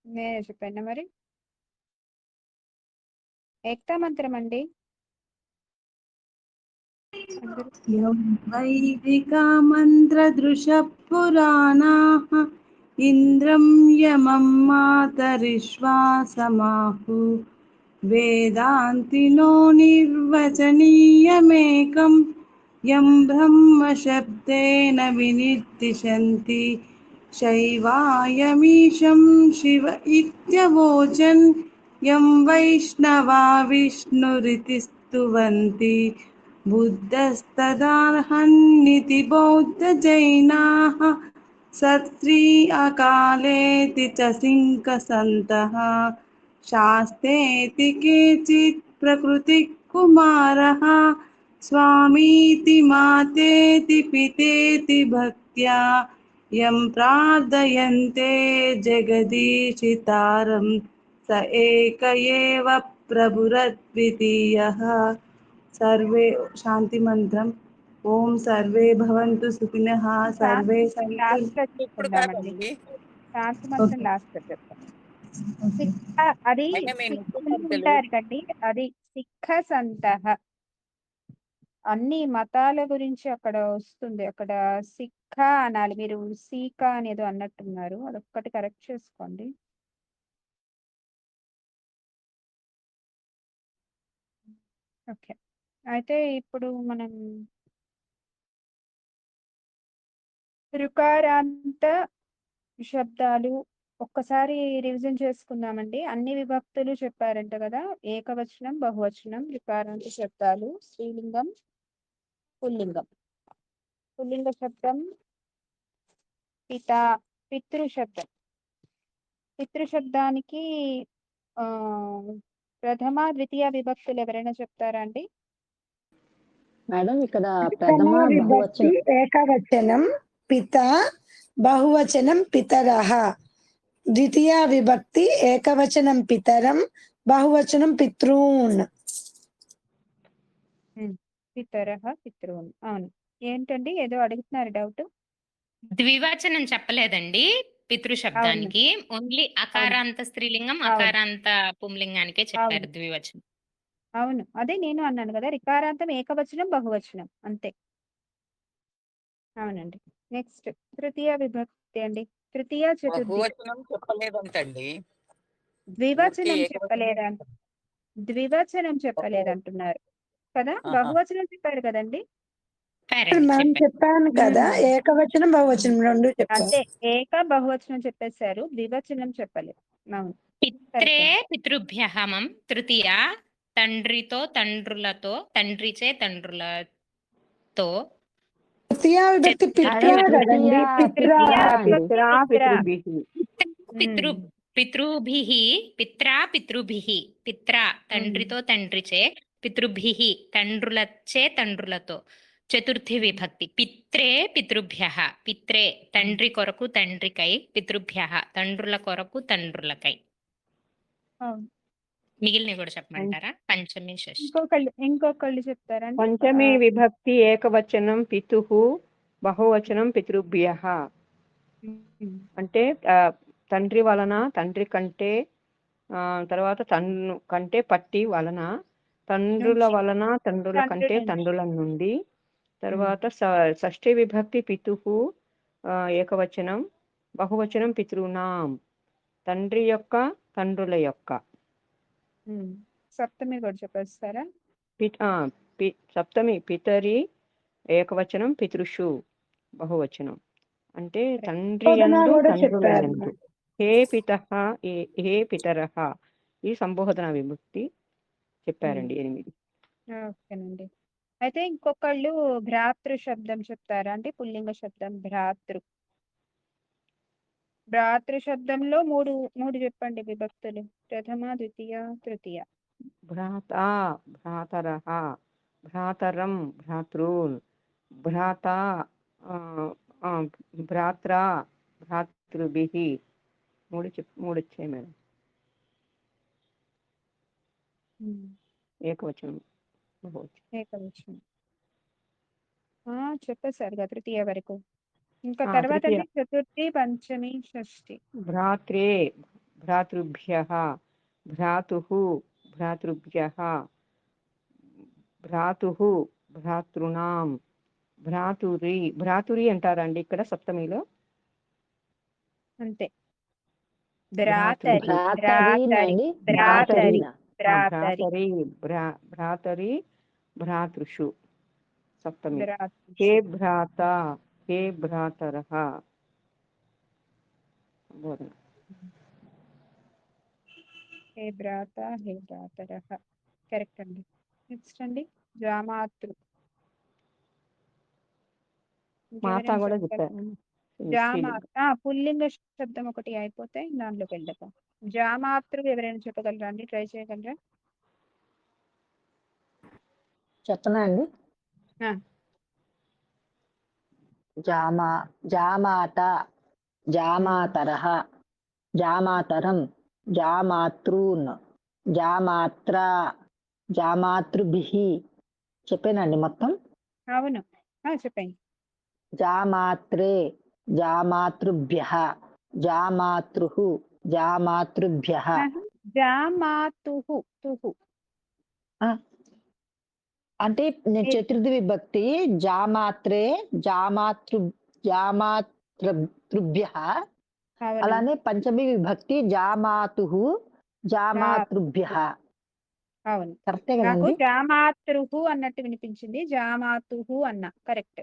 నేనే చెప్పాను మరి. ఏక్తా మంత్రం అండి అందరూ. యం వైదికా మంత్రదృశః పురాణాః ఇంద్రం యమం మాతరిశ్వాసమాహు వేదాంతినో నిర్వచనీయమేకం యం బ్రహ్మ శబ్దేన వినిర్దిశంతి శైవాయమీశం శివ ఇత్యవోచన్ యం వైష్ణవా విష్ణురితి స్తువంతి बुद्धस्तदाहन्निति बौद्धजैनाः सत्स्त्री अकालेति च सिंहसन्तः शास्तेति केचित् प्रकृतिकुमारः स्वामीति मातेति पितेति भक्त्या यं प्रार्थयन्ते जगदीशितारं स एक एव प्रभुरद्वितीयः। सर्वे शांति मंत्रम ओम सर्वे भवन्तु सुखिनः सर्वे सन्तु। లాస్ట్ లో ఇప్పుడు చెప్పుకుందామండి. కాదండి. శాంతి మంత్రం ఓకే లాస్ట్ లో చెప్తాం. ఓకే అది అయినా మీ సిక్కులు నొప్పులు తెలియదు. ఉంటారు కండి, అది సిక్క సంతహ. అన్ని మతాల గురించి అక్కడ వస్తుంది. అక్కడ సిక్క అనాలి, మీరు సీక అనేది అన్నట్టున్నారు. అదొక్కటి కరెక్ట్ చేసుకోండి. ఓకే, అయితే ఇప్పుడు మనం రుకారాంత శబ్దాలు ఒక్కసారి రివిజన్ చేసుకుందామండి. అన్ని విభక్తులు చెప్పారంట కదా, ఏకవచనం, బహువచనం, రుకారాంత శబ్దాలు, స్త్రీలింగం, పుల్లింగం. పుల్లింగ శబ్దం పిత, పితృ శబ్దం. పితృ శబ్దానికి ఆ ప్రథమ ద్వితీయ విభక్తులు ఎవరైనా చెప్తారా అండి? మేడం ఇక్కడ ప్రథమ ప్రథమ విభక్తి బహువచనం ఏకవచనం పిత, బహువచనం పితరః. ద్వితీయ విభక్తి ఏకవచనం పితరం, బహువచనం పితॄన్. పితరః, పితॄన్. అవును. ఏంటండి ఏదో అడుగుతున్నారు డౌట్? ద్వివచనం చెప్పలేదండి పితృ అవును శబ్దానికి. ఓన్లీ అవును అకారాంత స్త్రీలింగం, అవును అకారాంత పుంలింగానికే చెప్పారు అవును ద్వివచనం. అవును, అదే నేను అన్నాను కదా, రికారాంతం ఏకవచనం, బహువచనం అంతే. అవునండి. నెక్స్ట్ తృతీయ విభక్తి అండి. తృతీయ, చతుర్థి. బహువచనం చెప్పలేదంటండి. ఊరికే ద్వివచనం ఏకవచనం. చెప్పలేదంట, ద్వివచనం చెప్పలేదంటున్నారు కదా, ఆహా. బహువచనం చెప్పారు కదండి. చెప్పారండి, మనం చెప్పారు. చెప్పాను కదా, ఏకవచనం బహువచనం రెండు చెప్పాను. అంతే, ఏక బహువచనం చెప్పేశారు, ద్వివచనం చెప్పలేదు. అవును, పిత్రే కరెక్ట్. పితృభ్యహమం తృతీయ, తండ్రితో తండ్రులతో, తండ్రిచే తండ్రులతో. తృతీయ విభక్తి పిత్ర మేడం తృతీయ కదండి, పిత్ర. పిత్ర అండి. పితృ పితృభిః, పిత్రా పితృభిః. పిత్ర తండ్రితో తండ్రిచే, పితృభిః తండ్రులచే తండ్రులతో. చతుర్థి విభక్తి పిత్రే పితృభ్యః. పిత్రే తండ్రి కొరకు తండ్రికై, పితృభ్యః తండ్రుల కొరకు తండ్రులకై. మిగిలినవి కూడా చెప్పమంటారా? పంచమి, షష్ఠి. ఇంకొకళ్ళు చెప్తారండి. పంచమి విభక్తి ఏకవచనం పితుః, బహువచనం పితృభ్యః. అంటే తండ్రి వలన, తండ్రి కంటే, తర్వాత కంటే పట్టి వలన, తండ్రుల వలన, తండ్రుల కంటే తండ్రుల నుండి. తర్వాత షష్ఠి విభక్తి పితుః ఏకవచనం, బహువచనం పితృనాం, తండ్రి యొక్క, తండ్రుల యొక్క. సప్తమి కూడా చెప్పేస్తారా? సప్తమి పితరి ఏకవచనం, పితృషు బహువచనం. అంటే తండ్రి యందు, తండ్రుల యందు. హే పితః, హే పితరః, ఈ సంబోధన విభక్తి చెప్పారండి 8. ఓకేనండి. అయితే ఇంకొకళ్ళు భ్రాతృ శబ్దం చెప్తారా అంటే పుల్లింగ శబ్దం భ్రాతృ. భ్రాతృ శబ్దంలో మూడు మూడు చెప్పండి విభక్తులు, ప్రథమ, ద్వితీయ, తృతీయ. భ్రాత, భ్రాతరః, భ్రాతరం, భ్రాతॄన్, భ్రాత, భ్రాత్రా, భ్రాతృభిః. మూడు వచ్చాయి మేడం. ఏకవచనం, ఏకవచనం చెప్పేశారు కదా తృతీయ వరకు. ఇంకా తర్వాత తృతీయ చతుర్థి, పంచమి, షష్ఠి. భ్రాత్రే, भ्रातृभ्यः भ्रातुः भ्रातृभ्यः भ्रातुः भ्रातॄणां భ్రాతురి అంటారండి ఇక్కడ సప్తమిలో అంతే. భ్రాతరి భ్రాతరీనండి భ్రాతరి భ్రాతరి భ్రాతరి భ్రాతృషు సప్తమి. హే భ్రాత హే భ్రాతరః బోధన. హే భ్రాత హే భ్రాతరః కరెక్ట్ అండి. నెక్స్ట్ అండి జామాతృ. మాత కూడా చెప్పారు. పుల్లింగ శబ్దం ఒకటి అయిపోతే దాంట్లోకి వెళ్దాం. జామాతృ ఎవరైనా చెప్పగలరా అండి? ట్రై చేయగలరా? చెప్పనా అండి? జామాత జామాతరః జామాతరం జామాతృన్ జామాత్ర జామాతృభిః చెప్పానండి మొత్తం. అవును చెప్పండి. జామాత్రే జామాతృభ్యః జామాతృః జామాతృభ్యః జామాతుహు తుహు అంటే నేను చతుర్థి విభక్తి జామాత్రే జామాతృభ్యః, అలానే పంచమి విభక్తి జామాతుః జామాతృభ్యః. అవును కరెక్టే నాకు కదండి? జామాతృహు అన్నట్టు వినిపించింది. జామాతుహు అన్న కరెక్ట్.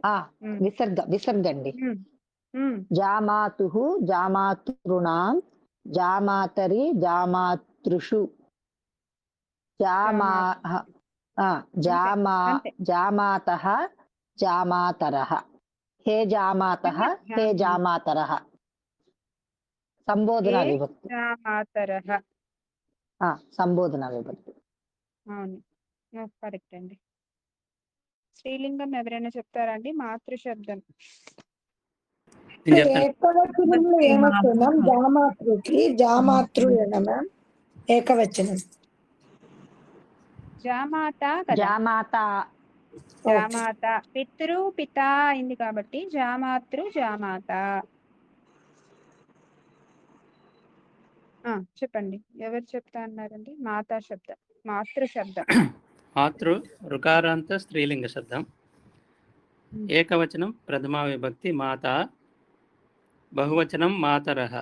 విసర్గ అండి. జామాతుః జామాతృణాం జామాతరి జామాతృషు జామాతః జామాతరః హే జామాతః హే జామాతరః సంబోధన విభక్తి. జామాతరః సంబోధన విభక్తి. అవును కరెక్ట్ అండి. స్త్రీలింగం ఎవరైనా చెప్తారా అండి? మాతృ శబ్దం ఏకవచనంలో ఏమొస్తుంది మ్యామ్? జామాతృకి జామాతృ మ్యామ్ ఏకవచనం. జామాత జామాత జామాత పితృ పిత అయింది కాబట్టి జామాతృ జామాత. చెప్పండి ఎవరు చెప్తా అన్నారండి? మాతా శబ్దం మాతృ శబ్దం. మాతృ రుకారాంత స్త్రీలింగ శబ్దం. ఏకవచనం ప్రథమా విభక్తి మాత, బహువచనం మాతరః.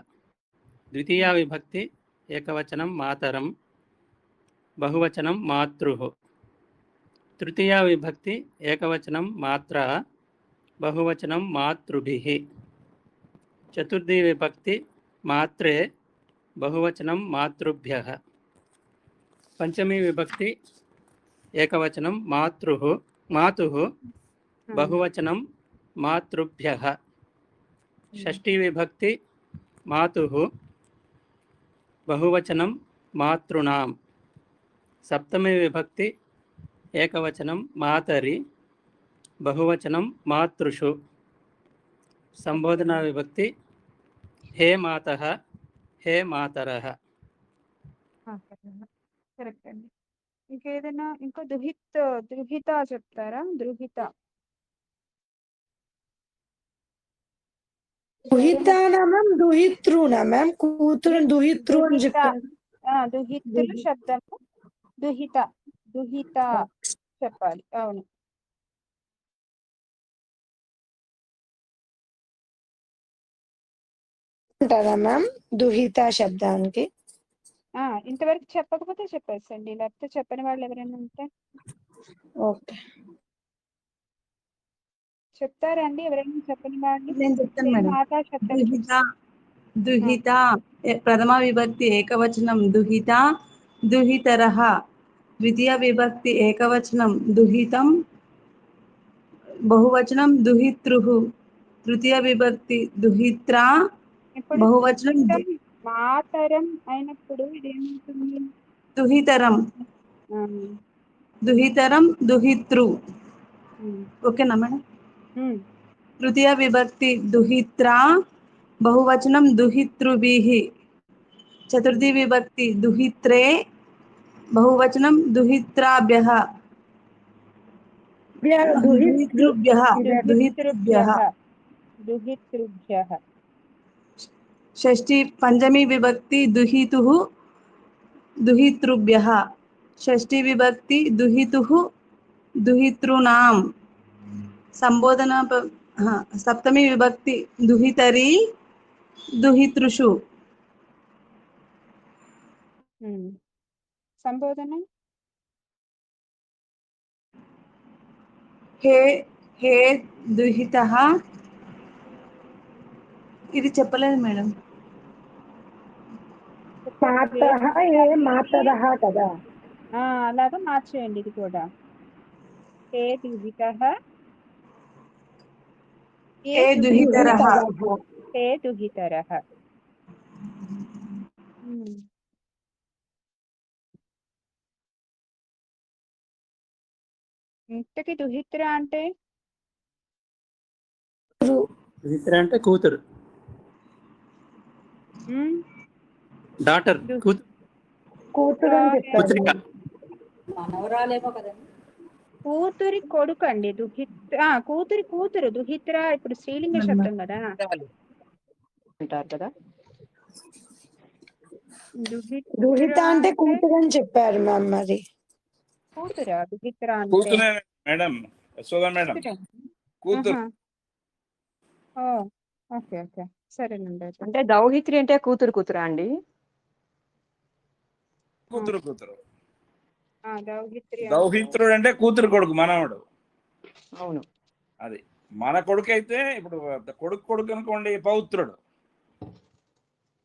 ద్వితీయా విభక్తి ఏకవచనం మాతరం, బహువచనం మాతృః. తృతీయా విభక్తి ఏకవచనం మాత్ర, బహువచనం మాతృభిః. చతుర్థీ విభక్తి మాత్రే, బహువచనం మాతృభ్యః. పంచమీ విభక్తి ఏకవచనం మాతృః మాతుః, బహువచనం మాతృభ్యః. షష్ఠీ విభక్తి మాతుః, బహువచనం మాతృణాం. సప్తమీ విభక్తి ఏకవచనం మాతరి, బహువచనం మాతృషు. సంబోధనా విభక్తి హే మాతః హే మాతరః. కరెక్ట్ అండి. ఇంకేదైనా ఇంకా దుహిత చెప్తారా? దుహిత దుహితానం దుహితృనా మ్యామ్? కూతురు దుహితృ అని చెప్పారు. దుహితులు శబ్దము దుహిత దుహిత చెప్పాలి. అవును అంటారా మ్యామ్ దుహిత శబ్దానికి? ఇంతవరకు చెప్పకపోతే చెప్పేసండి, లేకపోతే చెప్పని వాళ్ళు ఎవరైనా ఉంటే ఓకే చెప్తారా అండి? ఎవరైనా చెప్పని వాళ్ళు? నేను చెప్తాను మేడం. మాతా శబ్దం దుహిత ప్రథమ విభక్తి ఏకవచనం దుహిత దుహితరః. ద్వితీయ విభక్తి ఏకవచనం దుహితం, బహువచనం దుహితృః. తృతీయ విభక్తి దుహిత్రా, బహువచనం మాతరం అయినప్పుడు ఇదేమవుతుంది? దుహితరం దుహితరం దుహితృ. ఓకేనా మేడం? తృతీయ విభక్తి దుహిత్రా, బహువచనం దుహితృభిః. చతుర్థీ విభక్తి దుహిత్రే, బహువచనం దుహిత్రాభ్యః. షష్ఠి పంచమి విభక్తి దుహితుః దుహితృభ్యः షష్ఠి విభక్తి దుహితుః దుహితॄణాం సంబోధన సప్తమి విభక్తి దుహితరి దుహితృషు సంబోధన హే హే దుహితః ఇది చెప్పలేదు మేడం. మాతః ఏ మాతరః కదా. అలాగా మార్చేయండి ఇది కూడా. హే దుహితః హే దుహితరః హే దుహితరః. ఇంతకి దుహిత్ర అంటే దుహిత్ర అంటే కూతురు, డాటర్, కూతురు అని చెప్పారు. పుత్రిక. కూతురి కొడుకు అండి దుహిత్ర. కూతురి కూతురు దుహిత్ర ఇప్పుడు స్త్రీలింగ శబ్దం కదా. అంటారు కదా. దుహిత అంటే కూతురు అని చెప్పారు మ్యామ్. మరి కూతురా దుహిత్ర అంటే? కూతురే మేడం, యశోద మేడం కూతురు. ఓకే ఓకే సరేనండి. అంటే దౌహిత్రి అంటే కూతురు కూతురా అండి? కూతురు కూతురు. దౌహిత్రుడు అంటే కూతురు కొడుకు, మనవడు. అవును. అది మన కొడుకు అయితే ఇప్పుడు కొడుకు అనుకోండి పౌత్రుడు,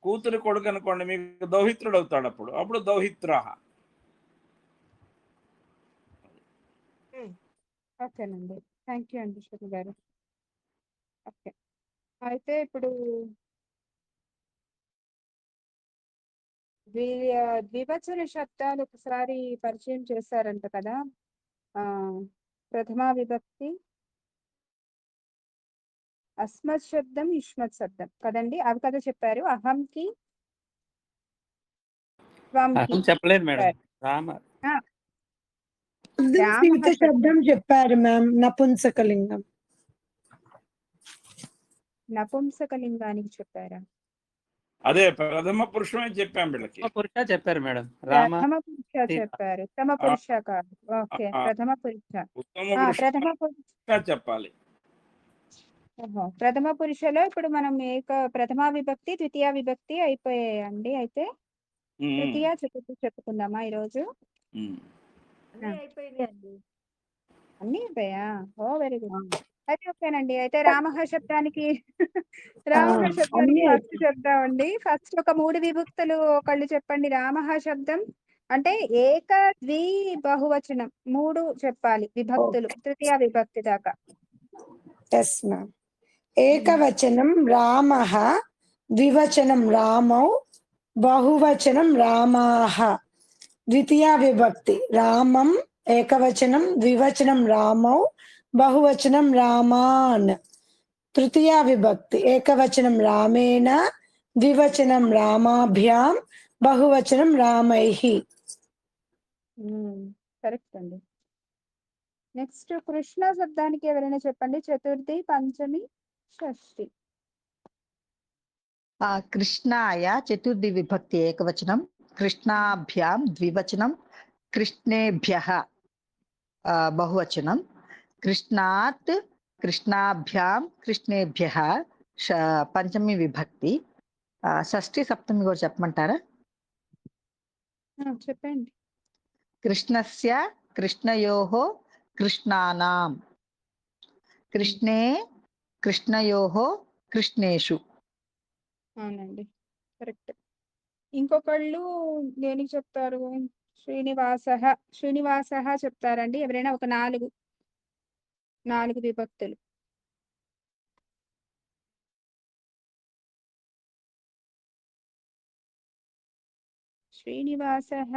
కూతురు కొడుకు అనుకోండి మీకు దౌహిత్రుడు అవుతాడు. అప్పుడు దౌహిత్ర. ఓకేనండి, థ్యాంక్ యూ అండి శృతి గారు. ఓకే, అయితే ఇప్పుడు ద్వివచన శబ్దాలు ఒకసారి పరిచయం చేశారంట కదా. ప్రథమా విభక్తి, అస్మత్ శబ్దం, యుష్మత్ శబ్దం కదండి. అవి కదా చెప్పారు. అహంకి చెప్పలేదు మేడం. శబ్దం చెప్పారు మ్యామ్. నపుంసకలింగం. నపుంసకలింగానికి చెప్పారా? అదే ప్రథమ పురుషమే చెప్పాం వీళ్ళకి. పురుష చెప్పారు మేడం. ప్రథమ పురుష చెప్పారు. ఉత్తమ పురుష కాదు. ఓకే, ప్రథమ పురుష. ప్రథమ పురుష చెప్పాలి. ప్రథమ పురుషలో ఇప్పుడు మనం ప్రథమా విభక్తి, ద్వితీయ విభక్తి అయిపోయాయండి. అయితే తృతీయ చతుర్థి చెప్పుకుందామా ఈరోజు? అన్ని అయిపోయా? Very good. అయితే ఓకేనండి. అయితే రామః శబ్దానికి ఫస్ట్ చెప్దామండి. ఫస్ట్ ఒక 3 విభక్తులు ఒకళ్ళు చెప్పండి. రామః శబ్దం అంటే ఏక ద్వి బహువచనం 3 చెప్పాలి విభక్తులు, తృతీయ విభక్తి దాకా. Yes ma'am. ఏకవచనం రామః, ద్వివచనం రామౌ, బహువచనం రామాః. ద్వితీయ విభక్తి రామం ఏకవచనం, ద్వివచనం రామౌ, బహువచనం రామాన్. తృతీయ విభక్తి ఏకవచనం రామేణ, ద్వివచనం రామాభ్యాం, బహువచనం రామైః. కరెక్ట్ అండి. నెక్స్ట్ కృష్ణ శబ్దానికి ఎవరైనా చెప్పండి. చతుర్థి, పంచమి, షష్ఠి. కృష్ణాయ చతుర్థి విభక్తి ఏకవచనం, కృష్ణాభ్యాం ద్వివచనం, కృష్ణేభ్యః బహువచనం, కృష్ణాత్ కృష్ణాభ్యాం కృష్ణేభ్యః పంచమి విభక్తి. షష్ఠి సప్తమి కూడా చెప్పమంటారా? చెప్పండి. కృష్ణస్య కృష్ణయోః కృష్ణానాం, కృష్ణే కృష్ణయోః కృష్ణేషు. అవునండి, కరెక్ట్. ఇంకొకళ్ళు దేనికి చెప్తారు? శ్రీనివాసః చెప్తారండి. ఎవరైనా ఒక 4 విభక్తులు. శ్రీనివాసః,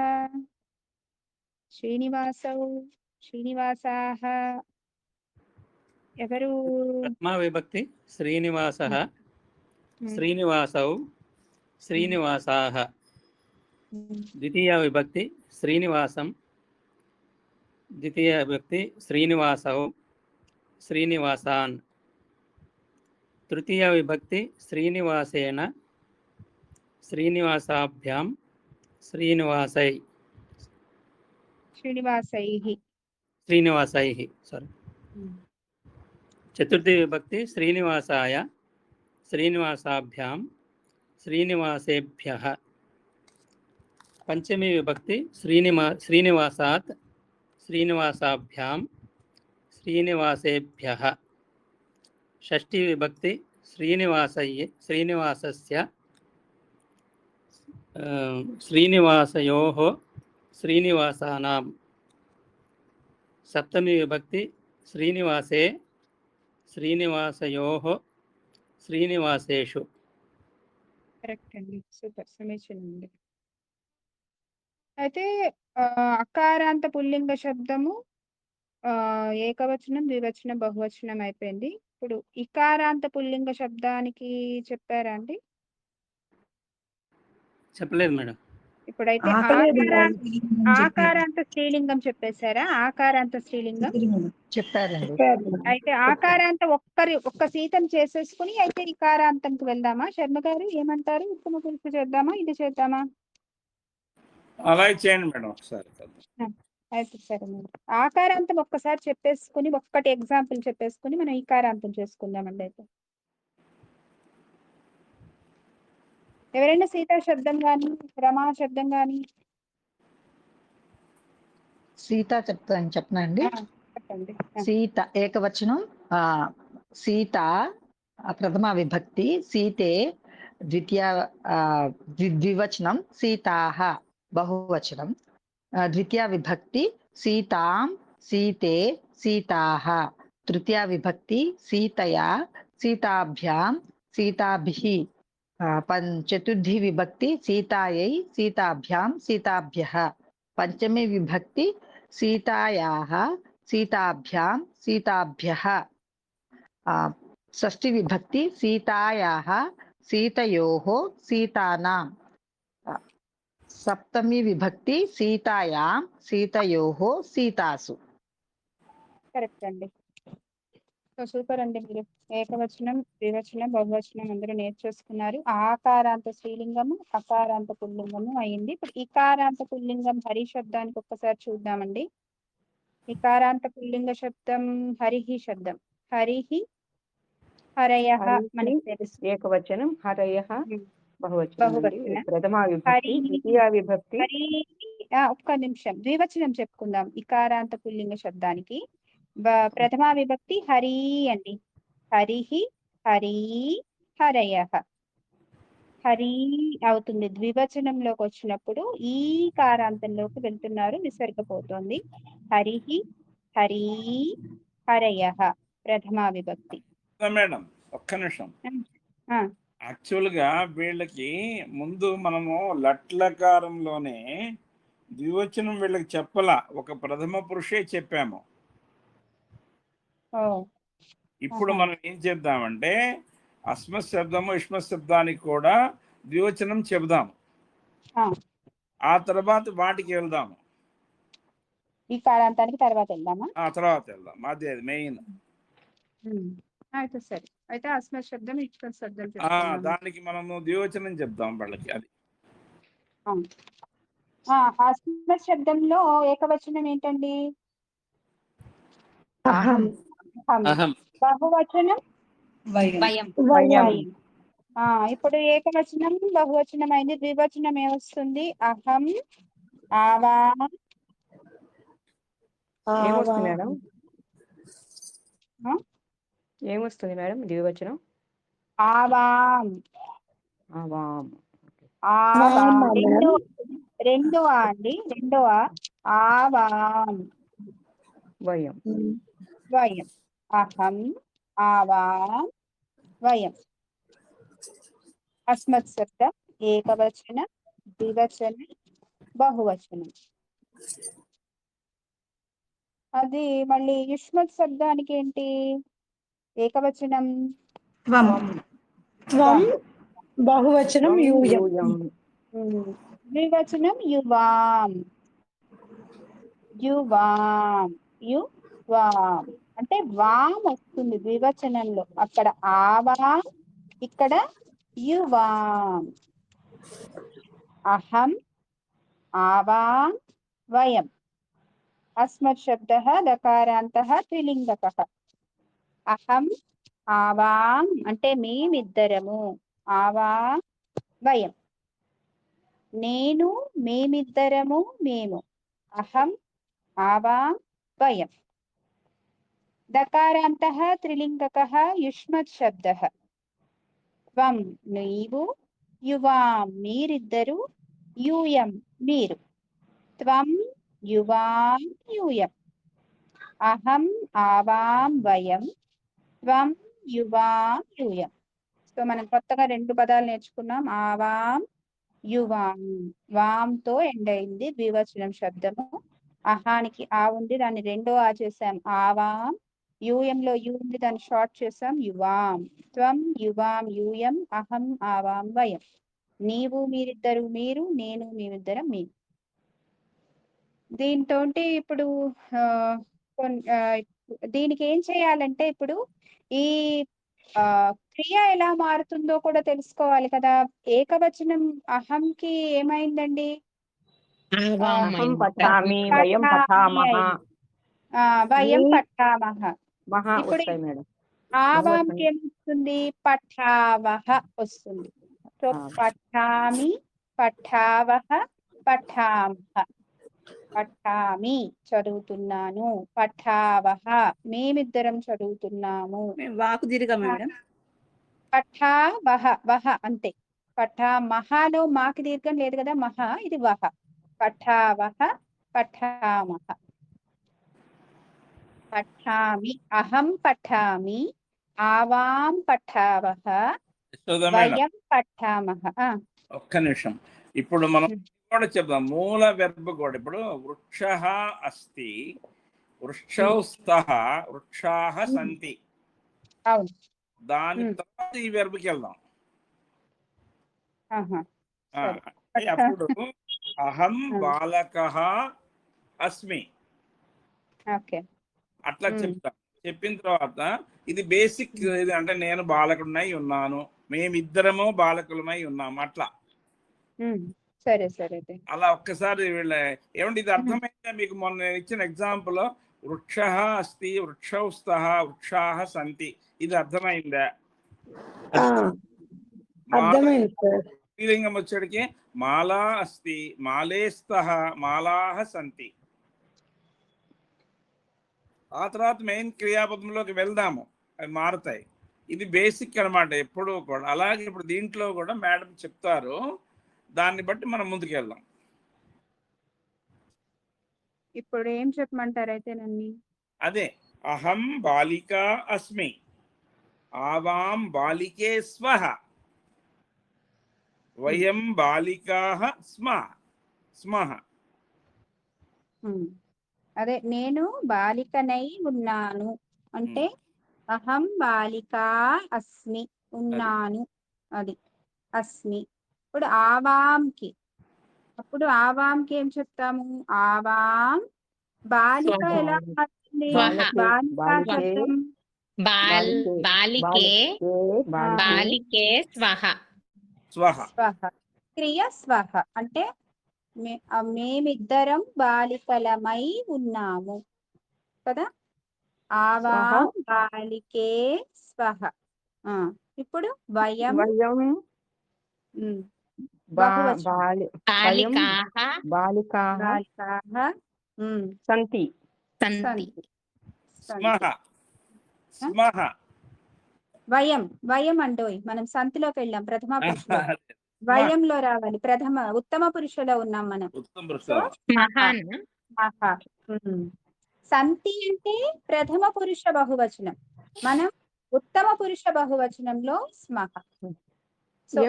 శ్రీనివాసౌ, శ్రీనివాసాః. ఎవరు? ప్రథమా విభక్తి శ్రీనివాసః, శ్రీనివాసౌ, శ్రీనివాసాః. ద్వితీయ విభక్తి శ్రీనివాసం, ద్వితీయ విభక్తి శ్రీనివాసౌ, శ్రీనివాసాన్. తృతీయ విభక్తి శ్రీనివాసేన, శ్రీనివాసాభ్యాం శ్రీనివాసై శ్రీనివాసై సారీ. చతుర్థి విభక్తి శ్రీనివాసాయ శ్రీనివాసాభ్యాం శ్రీనివాసేభ్యః. పంచమి విభక్తి శ్రీనివాసాత్ శ్రీనివాసాభ్యాం శ్రీనివాసేభ్యః. షష్ఠీ విభక్తి శ్రీనివాసస్య శ్రీనివాసయోః శ్రీనివాసానాం. సప్తమి విభక్తి శ్రీనివాసే శ్రీనివాసయోః శ్రీనివాసేషు. కరెక్ట్ అండి, సూపర్, సమీచీనం అండి. అయితే అకారాంత పుల్లింగ శబ్దము ఏకవచనం, ద్వివచనం, బహువచనం అయిపోయింది. ఇప్పుడు ఇకారాంత పుల్లింగ శబ్దానికి చెప్పారా అండి? చెప్పలేదు మేడం. ఇప్పుడైతే ఆకారాంత స్త్రీలింగం చెప్పేశారా? ఆకారాంత స్త్రీలింగం చెప్పారండి. అయితే ఆకారాంత ఒక్క సీతం చేసేసుకుని అయితే ఇకారాంతంకి వెళ్దామా? శర్మ గారు ఏమంటారు? ఉత్తమ పురుషు చేద్దామా, ఇది చేద్దామా? అలాగే చేయండి మేడం ఒకసారి. అయితే సరే మేడం, ఆకారాంతం ఒక్కసారి చెప్పేసుకుని ఒక్కటి ఎగ్జాంపుల్ చెప్పేసుకుని మనం ఈకారాంతం చేసుకుందామండి. అయితే ఎవరైనా సీతా శబ్దం కానీ రమా శబ్దం కానీ సీత చెప్పనండి. చెప్పండి. సీత ఏకవచనం, సీత ప్రథమ విభక్తి, సీతే ద్వివచనం, సీతాః బహువచనం. ద్వితీయ విభక్తి సీతాం సీతే సీతాః. తృతీయ విభక్తి సీతయా సీతాభ్యాం సీతాభిః. చతుర్థి విభక్తి సీతాయై సీతాభ్యాం సీతాభ్యః. పంచమి విభక్తి సీతాయాః సీతాభ్యాం సీతాభ్యః. షష్ఠి విభక్తి సీతాయాః సీతయోః సీతానాం. సప్తమి విభక్తి సీతాయాం సీతయోః సీతాసు. కరెక్ట్ అండి, సూపర్ అండి. మీరు ఏకవచనం, ద్వివచనం, బహువచనం అందరూ నేర్చేసుకున్నారు. ఆకారాంత స్త్రీలింగము, అకారాంత పుల్లింగము అయింది. ఇప్పుడు ఇకారాంత పుల్లింగం హరి శబ్దానికి ఒక్కసారి చూద్దామండి. ఇకారాంత పుల్లింగ శబ్దం హరిహి శబ్దం. హరిహి హరయః మనకి తెలుసు. ఏకవచనం హరయః బహువచనం. ప్రథమ విభక్తి, హరి ద్వితీయ విభక్తి. ఒక్క నిమిషం, ద్వివచనం చెప్పుకుందాం ఇకారాంత పుల్లింగ శబ్దానికి. ప్రథమ విభక్తి హరి అండి. హరిహి హరి హరయః. హరి అవుతుంది. ద్వివచనంలోకి వచ్చినప్పుడు ఈ కారాంతంలోకి వెళ్తున్నారు, విసర్గపోతోంది. హరిహి హరి హరయః ప్రథమ విభక్తి. మేడం ఒక్క నిమిషం. యాక్చువల్ గా వీళ్ళకి ముందు మనము లట్లకారంలోనే ద్వివచనం వీళ్ళకి చెప్పలా, ఒక ప్రథమ పురుషే చెప్పాము. ఇప్పుడు మనం ఏం చేద్దామంటే అస్మత్ శబ్దము ఇష్మత్ శబ్దానికి కూడా ద్వివచనం చెబుదాము, ఆ తర్వాత వాటికి వెళ్దాము. ఈ కారాంతానికి తర్వాత వెళ్దామా? తర్వాత వెళ్దాం, అదే మెయిన్. అయితే సరే, అయితే అస్మత్ శబ్దం ఇష్మత్ శబ్దం దానికి మనము ద్వివచనం చెప్దాం వాళ్ళకి. అది అస్మత్ శబ్దంలో ఏకవచనం ఏంటండి? అహం. బహువచనం వయం. ఇప్పుడు ఏకవచనం బహువచనం అయింది. ద్వివచనం ఏమొస్తుంది? అహం ఆవాం. ఏమొస్తుంది మేడం? ఏమొస్తుంది మేడం ద్వివచనం? ఆవాం. ఆవాం. రెండవ అండి, రెండవ ఆవాం. వయం. వయం. అహం ఆవాం వయం. అస్మత్ శబ్దం ఏకవచన, ద్వివచన, బహువచనం. అది మళ్ళీ యుష్మత్ శబ్దానికి ఏంటి? ఏకవచనం త్వం, బహువచనం యూయం. ద్వివచనం యువాం. యువాం యువాం అంటే వాం వస్తుంది ద్వివచనంలో. అక్కడ ఆవాం, ఇక్కడ యువాం. అహం, ఆవాం, వయం. అస్మత్ శబ్దः దకారాంతః త్రిలింగకः. అహం, ఆవాం అంటే మేమిద్దరము, ఆవాం వయం. నేను, మేమిద్దరము, మేము, అహం, ఆవాం, వయం. దకారాంతః త్రిలింగకः యుష్మత్ శబ్దः. త్వం నీవు, యువాం మీరిద్దరు, యూయం మీరు. త్వం యువాం యూయం. అహం, ఆవాం, వయం. త్వం యువాం యూయం. సో మనం కొత్తగా 2 పదాలు నేర్చుకున్నాం. ఆవాం, యువాం. వాంతో ఎండ్ అయింది ద్వివచనం శబ్దము. అహానికి ఆ ఉంది, దాన్ని 2వ ఆ చేసాం ఆవాం. యూయంలో యు ఉంది, దాన్ని షార్ట్ చేసాం యువాం. త్వం యువాం యూయం. అహం, ఆవాం, వయం. నీవు మీరిద్దరు మీరు, నేను మేమిద్దరం మేము. దీంతో ఇప్పుడు దీనికి ఏం చేయాలంటే ఇప్పుడు ఈ క్రియ ఎలా మారుతుందో కూడా తెలుసుకోవాలి కదా. ఏకవచనం అహంకి ఏమైందండి? అహం పఠామి, వయం పఠామః. వయం పఠామః. ఇప్పుడు వస్తాయి మేడం. ఆవాంకి ఏమొస్తుంది? పఠావహ వస్తుంది. సో పఠామి, పఠావహ, పఠామః. పఠామి చదువుతున్నాను, పఠావహ మేమిద్దరం చదువుతున్నాము. వాకు దీర్ఘ మేడం. పఠావహ వహ అంతే. పఠామహలో మాకి దీర్ఘం లేదు కదా, మహ ఇది వహ. పఠావహ, పఠామహ. పఠామి, అహం పఠామి, ఆవాం పఠావహ, వయం పఠామహ. ఒక్క నిమిషం. ఇప్పుడు మనం కూడా చెప్దాం మూల వెర్బ్ కూడా. ఇప్పుడు వృక్షః అస్తి, వృక్షౌ స్తః, వృక్షాః సంతి. అవును. దాని తర్వాత ఈ వెర్బ్కి వెళ్దాం. అప్పుడు అహం బాలకః అస్మి అట్లా చెప్తాం. చెప్పిన తర్వాత ఇది బేసిక్, ఇది అంటే నేను బాలకుడినై ఉన్నాను, మేమిద్దరము బాలకులమై ఉన్నాము అట్లా. సరే సరే అలా ఒక్కసారి వీళ్ళ ఏమంటే ఇది అర్థమైందా మీకు? మొన్న నేను ఇచ్చిన ఎగ్జాంపుల్ వృక్షః అస్తి, వృక్షౌ స్తః, వృక్షాః సంతి, ఇది అర్థమైందా? స్త్రీలింగం వచ్చేటికి మాలా అస్తి, మాలే స్తః, మాలాః సంతి. ఆ తర్వాత మెయిన్ క్రియాపదంలోకి వెళ్దాము, అవి మారుతాయి. ఇది బేసిక్ అన్నమాట ఎప్పుడు కూడా. అలాగే ఇప్పుడు దీంట్లో కూడా మేడం చెప్తారు, దాన్ని బట్టి మనం ముందుకు వెళ్దాం. ఇప్పుడు ఏం చెప్పమంటారు అయితే నన్ను? అదే అహం బాలిక అస్మి, ఆవాం బాలికే స్వః, వయం బాలికాః స్మః. అదే నేను బాలికనై ఉన్నాను అంటే అహం బాలికా అస్మి, ఉన్నాను అది అస్మి. ఇప్పుడు ఆవాంకి, అప్పుడు ఆవాంకి ఏం చెప్తాము? ఆవాం బాలిక ఎలా మారుతుంది? బాలికే స్వః. క్రియ స్వః అంటే మేమిద్దరం బాలికలమై ఉన్నాము కదా. ఆవాం బాలికే స్వః. ఇప్పుడు వయం బాలికాః సంతి. వయం వయం అంటోయ్ మనం సంతిలోకి వెళ్ళాం. ప్రథమ పురుషులో వయంలో రావాలి. ఉత్తమ పురుషులో ఉన్నాం మనం. సంతి అంటే ప్రథమ పురుష బహువచనం, మనం ఉత్తమ పురుష బహువచనంలో స్మః. సో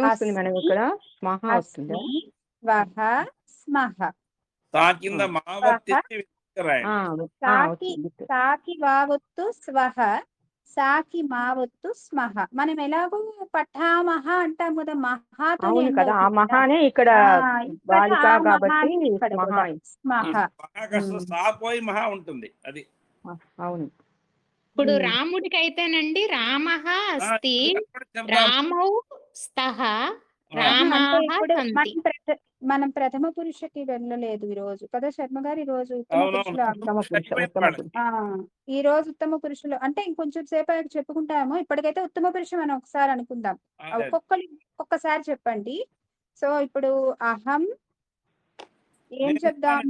స్మః సాకి వావొత్తు స్వః, సాకి మావొత్తు స్మః. మనం ఎలాగో పఠామహ అంటాం కదా, మహాతో కదా. ఆ మహానే ఇక్కడ బాలిక కాబట్టి స్మః. మహా ఉంటుంది అది. అవును. ఇప్పుడు రాముడికి అయితేనండి రామః అస్తి, రామౌ స్తః, అంటే రామాః ఇప్పుడు సంతి. మనం ప్రథమ పురుషకి వెళ్ళలేదు ఈ రోజు కదా శర్మ గారు. ఈ రోజు ఉత్తమ పురుషులు ఈ రోజు ఉత్తమ పురుషులు అంటే ఇంకొంచెం సేపు అయ్యాక చెప్పుకుంటాము. ఇప్పటికైతే ఉత్తమ పురుషు మనం ఒకసారి అనుకుందాం. ఒక్కొక్కసారి చెప్పండి. సో ఇప్పుడు అహం ఏం చెప్దాం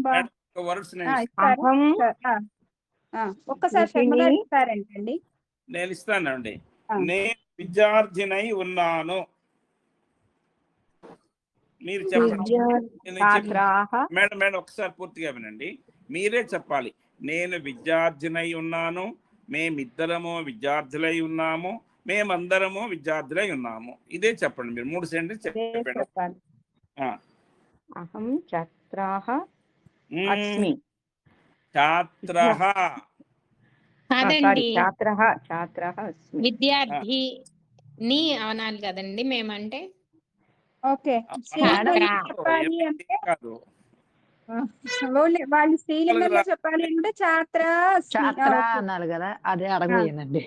ఒక్కసారి శర్మ గారు ఇస్తారేంటండి? నేను ఇస్తానండి. నేను విద్యార్థినై ఉన్నాను. మీరు చెప్పండి మేడం. మేడం ఒకసారి పూర్తిగా వినండి. మీరే చెప్పాలి. నేను విద్యార్థినై ఉన్నాను, మేమిద్దరము విద్యార్థులై ఉన్నాము, మేమందరము విద్యార్థులై ఉన్నాము. ఇదే చెప్పండి. మీరు 3 సెంటెన్స్ చెప్పండి. అహం ఛాత్రాః అస్మి. ఛాత్రః కాదండి, ఛాత్రః అస్మి. విద్యార్థిని అనాలి కదండి మేమంటే. ఓకే, చెప్పాలి అంటే కాదు, వాళ్ళు స్త్రీలింగంలో చెప్పాలి అంటే ఛాత్ర అనాలి కదా, అదే అడగబోయిందండి.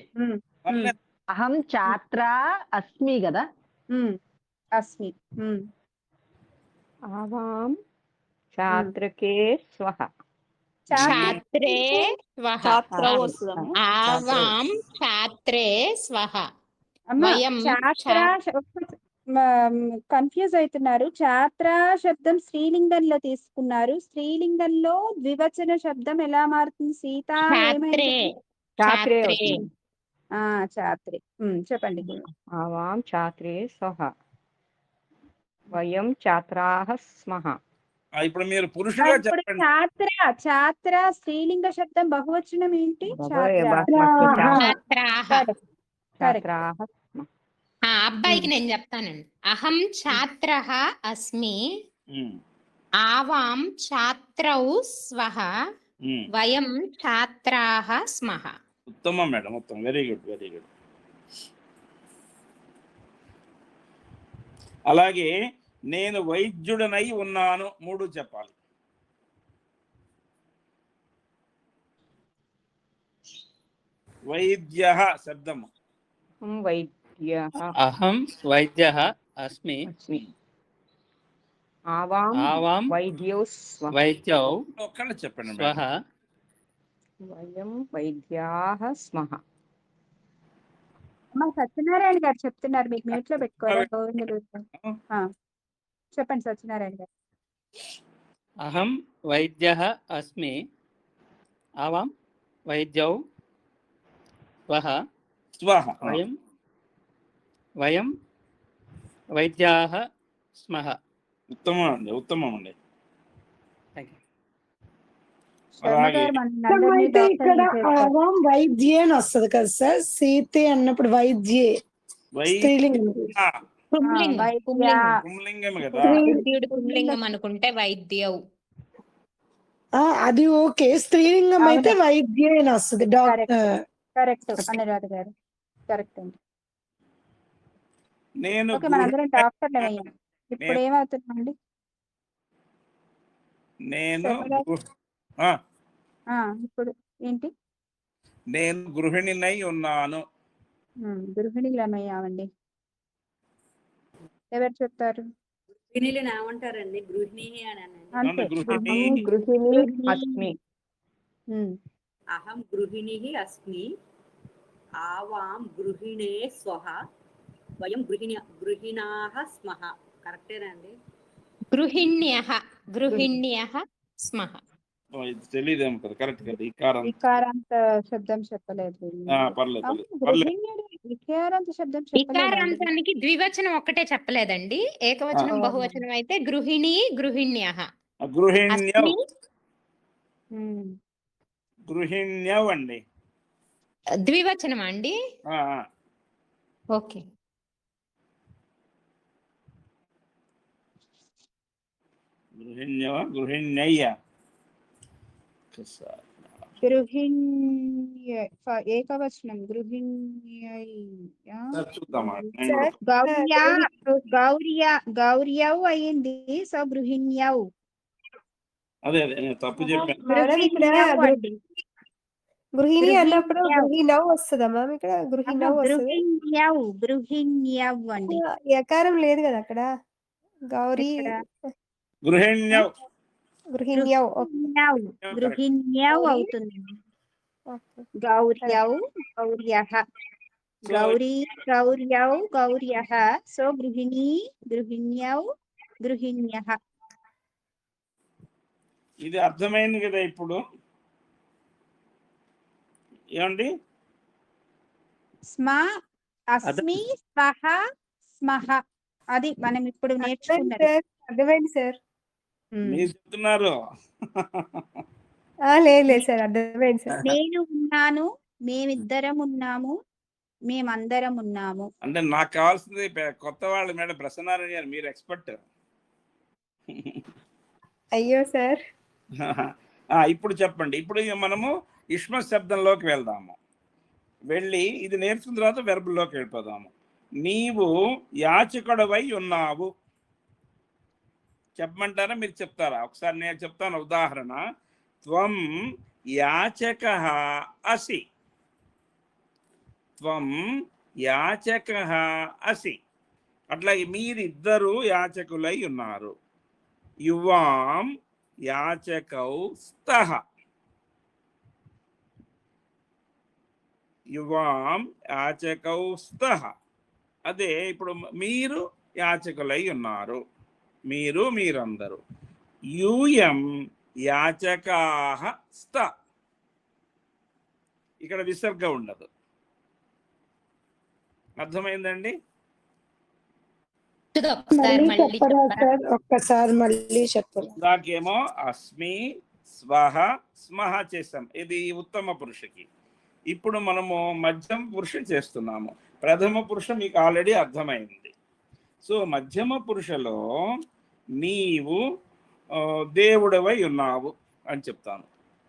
అహం ఛాత్ర అస్మి కదా. అస్మి. ఆవాం ఛాత్రకే స్వః. ఛాత్రే స్వః. ఆవాం ఛాత్రే స్వః. వయం కన్ఫ్యూజ్ అవుతున్నారు. ఛాత్ర శబ్దం స్త్రీలింగంలో తీసుకున్నారు. స్త్రీలింగంలో ద్వివచన శబ్దం ఎలా మారుతుంది? సీత ఛాత్రే. ఛాత్రే. చెప్పండి. ఆవాం ఛాత్రే స్వః. వయం ఛాత్రాః స్మః. ఇప్పుడు మీరు పురుషుడుగా చెప్పండి. ఛాత్ర స్త్రీలింగ శబ్దం బహువచనం ఏంటి? అబ్బాయికి నేను చెప్తానండి. అహం ఛాత్రః అస్మి, ఆవాం ఛాత్రౌ స్వః, వయం ఛాత్రాః స్మః. ఉత్తమం మేడం, ఉత్తమం. Very good, very good. అలాగే నేను వైద్యుడనై ఉన్నాను. 3 చెప్పాలి. వైద్యః శబ్దము. అహం వైద్యః అస్మి. ఆవాం వైద్యౌ ఒక్కడే చెప్పండి. స్వః. వయం వైద్యాః స్మః. సత్యనారాయణ గారు చెప్తున్నారు, మీకు మ్యూట్ లో పెట్టుకోవాలి. చెప్పండి సత్యనారాయణ గారు. అహం వైద్యః అస్మి, ఆవాం వైద్యౌ స్వః, వయం వైద్యాః స్మః. ఉత్తమం అండి, ఉత్తమం అండి. అయితే ఇక్కడ ఆవాం వైద్యే అని వస్తుంది కదా సార్. సీతే అన్నప్పుడు వైద్యే స్త్రీలింగం. పుంలింగం అనుకుంటే వైద్యౌ. అది ఓకే. స్త్రీలింగం అయితే వైద్యే అని వస్తుంది. కరెక్ట్ అనురాధ గారు, కరెక్ట్ అండి. ఓకే, మనందరం డాక్టర్లు అయ్యాం. ఇప్పుడు ఏమవుతుందండి? ఇప్పుడు ఏంటి? నేను గృహిణినై ఉన్నాను. గృహిణులమయ్యామండి. ఎవరు చెప్తారు? గృహిణులను ఏమంటారండి? గృహిణి అని గృహిణి అస్మి. అహం గృహిణి అస్మి, ఆవాం గృహిణే స్వః, వయం గృహిణాః స్మః. కరెక్టేనా అండి? గృహిణ్యః స్మః. తెలియదేమో కదా. కరెక్ట్ కదా. ఇకారాంత శబ్దం చెప్పలేదు. ఇకారాంత శబ్దం ఇకారాంతానికి ద్వివచనం ఒక్కటే చెప్పలేదండి. ఏకవచనం బహువచనం అయితే గృహిణి గృహిణ్యః. గృహిణ్యౌ అండి. ద్వివచనం అండి. ఓకే. గృహిణ్యయ్య. ఏకవచనం గౌర్యౌ అయ్యింది. సో గృహిణ్యౌ. అదే తప్పు చెప్పాను. గృహిణి అన్నప్పుడు గృహిణవ్ వస్తుందా మ్యామ్? ఇక్కడ గృహిణవ్ వస్తుంది. గృహిణ్యవ్ అండి. యకారం లేదు కదా అక్కడ. గౌరీ గృహిణ్యవ్ గృహిణ్యవ్. గృహిణ్యవ్ అవుతుంది. గౌర్యౌ గౌర్యః. గౌరీ గౌర్యౌ గౌర్యః. సో గృహిణీ గృహిణ్యౌ గృహిణ్యః. ఇది అర్థమైంది కదా ఇప్పుడు? ఏమండి? స్మ అస్మి స్వహ స్మహ అది మనం ఇప్పుడు నేర్చుకున్నది. అర్థమైంది సార్. మీరు చెప్తున్నారు. లేదు సార్, అర్థమైంది సార్. నేను ఉన్నాను, మేమిద్దరం ఉన్నాము, మేమందరం ఉన్నాము. అంటే నాకు కావాల్సింది కొత్త వాళ్ళు మేడం ప్రసన్నారాయణ గారు, మీరు ఎక్స్పర్ట్. అయ్యో సార్. ఇప్పుడు చెప్పండి. ఇప్పుడు మనము యుష్మ శబ్దంలోకి వెళ్దాము. వెళ్ళి ఇది నేర్చుకున్న తర్వాత వెర్బుల్లోకి వెళ్ళిపోదాము. నీవు యాచకుడవై ఉన్నావు చెప్పమంటారా, మీరు చెప్తారా? ఒకసారి నేను చెప్తాను ఉదాహరణ. త్వం యాచకః అసి. త్వం యాచకః అసి. అట్లాగే మీరిద్దరూ యాచకులై ఉన్నారు. యువాం యాచకౌ స్తః. యువాం యాచకౌ స్తః. అదే ఇప్పుడు మీరు యాచకులై ఉన్నారు, మీరు మీరందరూ. యూయం యాచకాః స్త. ఇక్కడ విసర్గ ఉండదు. అర్థమైందండి? ఒక్కసారి మళ్ళీ చెప్పండి. దాకేమో అస్మి స్వహ స్మహ చేస్తాం, ఇది ఉత్తమ పురుషకి. ఇప్పుడు మనము మధ్యమ పురుషం చేస్తున్నాము. ప్రథమ పురుషం మీకు ఆల్రెడీ అర్థమైంది. సో మధ్యమ పురుషలో నీవు దేవుడవై ఉన్నావు అని చెప్తాను.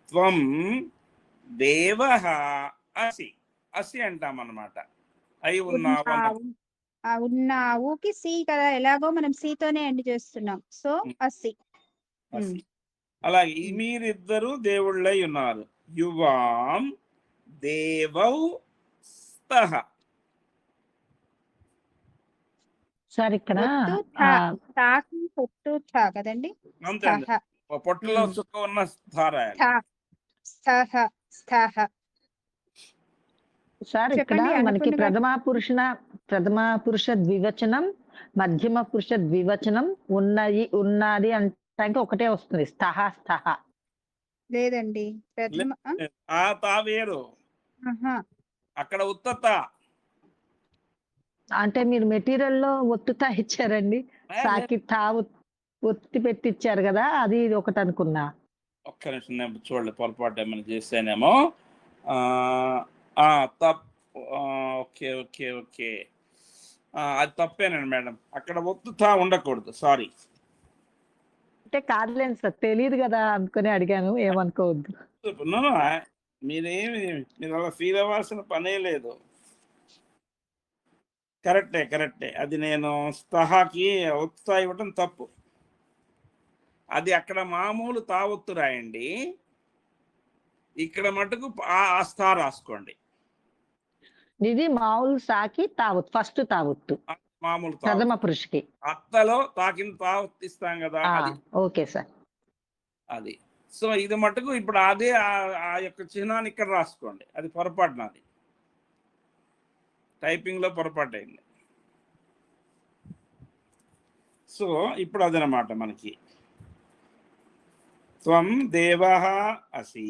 త్వం దేవః అసి. అసి అంటాం అన్నమాట. అయి ఉన్నావు. ఉన్నావుకి సి కదా, ఎలాగో మనం సితోనే ఎండ్ చేస్తున్నాం. సో అసి. అలాగే మీరిద్దరు దేవుళ్ళై ఉన్నారు. యువాం దేవౌ స్తః. సార్ ఇక్కడ కదండి, పొట్టలో చుక్క ఉన్న సార్ ఇక్కడ మనకి ప్రథమ పురుష ద్వివచనం, మధ్యమ పురుష ద్వివచనం ఉన్నది అంటే ఒకటే వస్తుంది, స్థః స్థః. లేదండి, వేరు. అక్కడ ఉత్తత. అంటే మీరు మెటీరియల్ లో ఒత్తుతా ఇచ్చారండి, సాకి తా ఒత్తి పెట్టిచ్చారు కదా, అది ఒకటి అనుకున్నా. ఒక్క నిమిషం నేను చూడలేదు, పొరపాటు ఏమైనా చేశానేమో. ఓకే ఓకే ఓకే, అది తప్పేనండి మేడం. అక్కడ ఒత్తుతా ఉండకూడదు, సారీ. అంటే కాదులేండి సార్, తెలియదు కదా అనుకుని అడిగాను, ఏమనుకోవద్దు. మీరు అలా ఫీల్ అవ్వాల్సిన పనే లేదు. కరెక్టే. అది నేను స్థహాకి ఒత్తుతా ఇవ్వటం తప్పు. అది అక్కడ మామూలు తావొత్తు రాయండి, ఇక్కడ మటుకు ఆ స్థా రాసుకోండి. ఇది మామూలు సాకి తావొత్తు, ఫస్ట్ తావొత్తు మామూలు ప్రథమ పురుషుకి. అత్తలో తాకిన తావొత్తిస్తాం కదా. Okay sir. అది సో ఇది మటుకు ఇప్పుడు అదే ఆ యొక్క చిహ్నాన్ని ఇక్కడ రాసుకోండి. అది పొరపాటు, నాది టైపింగ్ లో పొరపాటు అయింది. సో ఇప్పుడు అదనమాట మనకి. త్వం దేవః అసి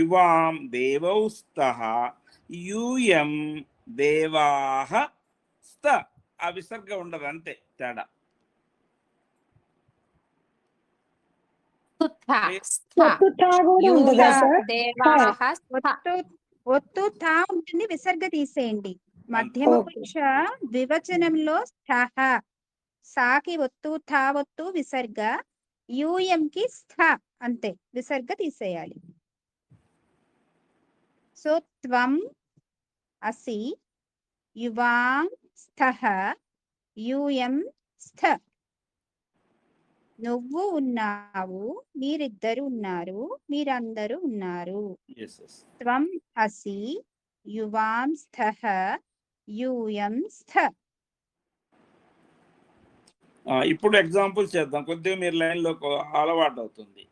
యువాం దేవౌ స్తః యూయం దేవాః స్త. ఆ విసర్గ ఉండదు, అంతే తేడా. ఒత్తు థా ఉంటుంది, విసర్గ తీసేయండి. మధ్యమ పురుష ద్వివచనంలో స్థః, సాకి ఒత్తు థా ఒత్తు విసర్గ, యూయం కి స్థ అంతే, విసర్గ తీసేయాలి. సో త్వం అసి యువాం స్థః యూయం స్థ. నువ్వు ఉన్నావు, మీరిద్దరు ఉన్నారు, మీరందరూ ఉన్నారు. Yes, yes. త్వం అసి, యువాం స్థః, యూయం స్థ. ఇప్పుడు ఎగ్జాంపుల్స్ చేద్దాం, కొద్దిగా మీరు లైన్లో అలవాటు అవుతుంది.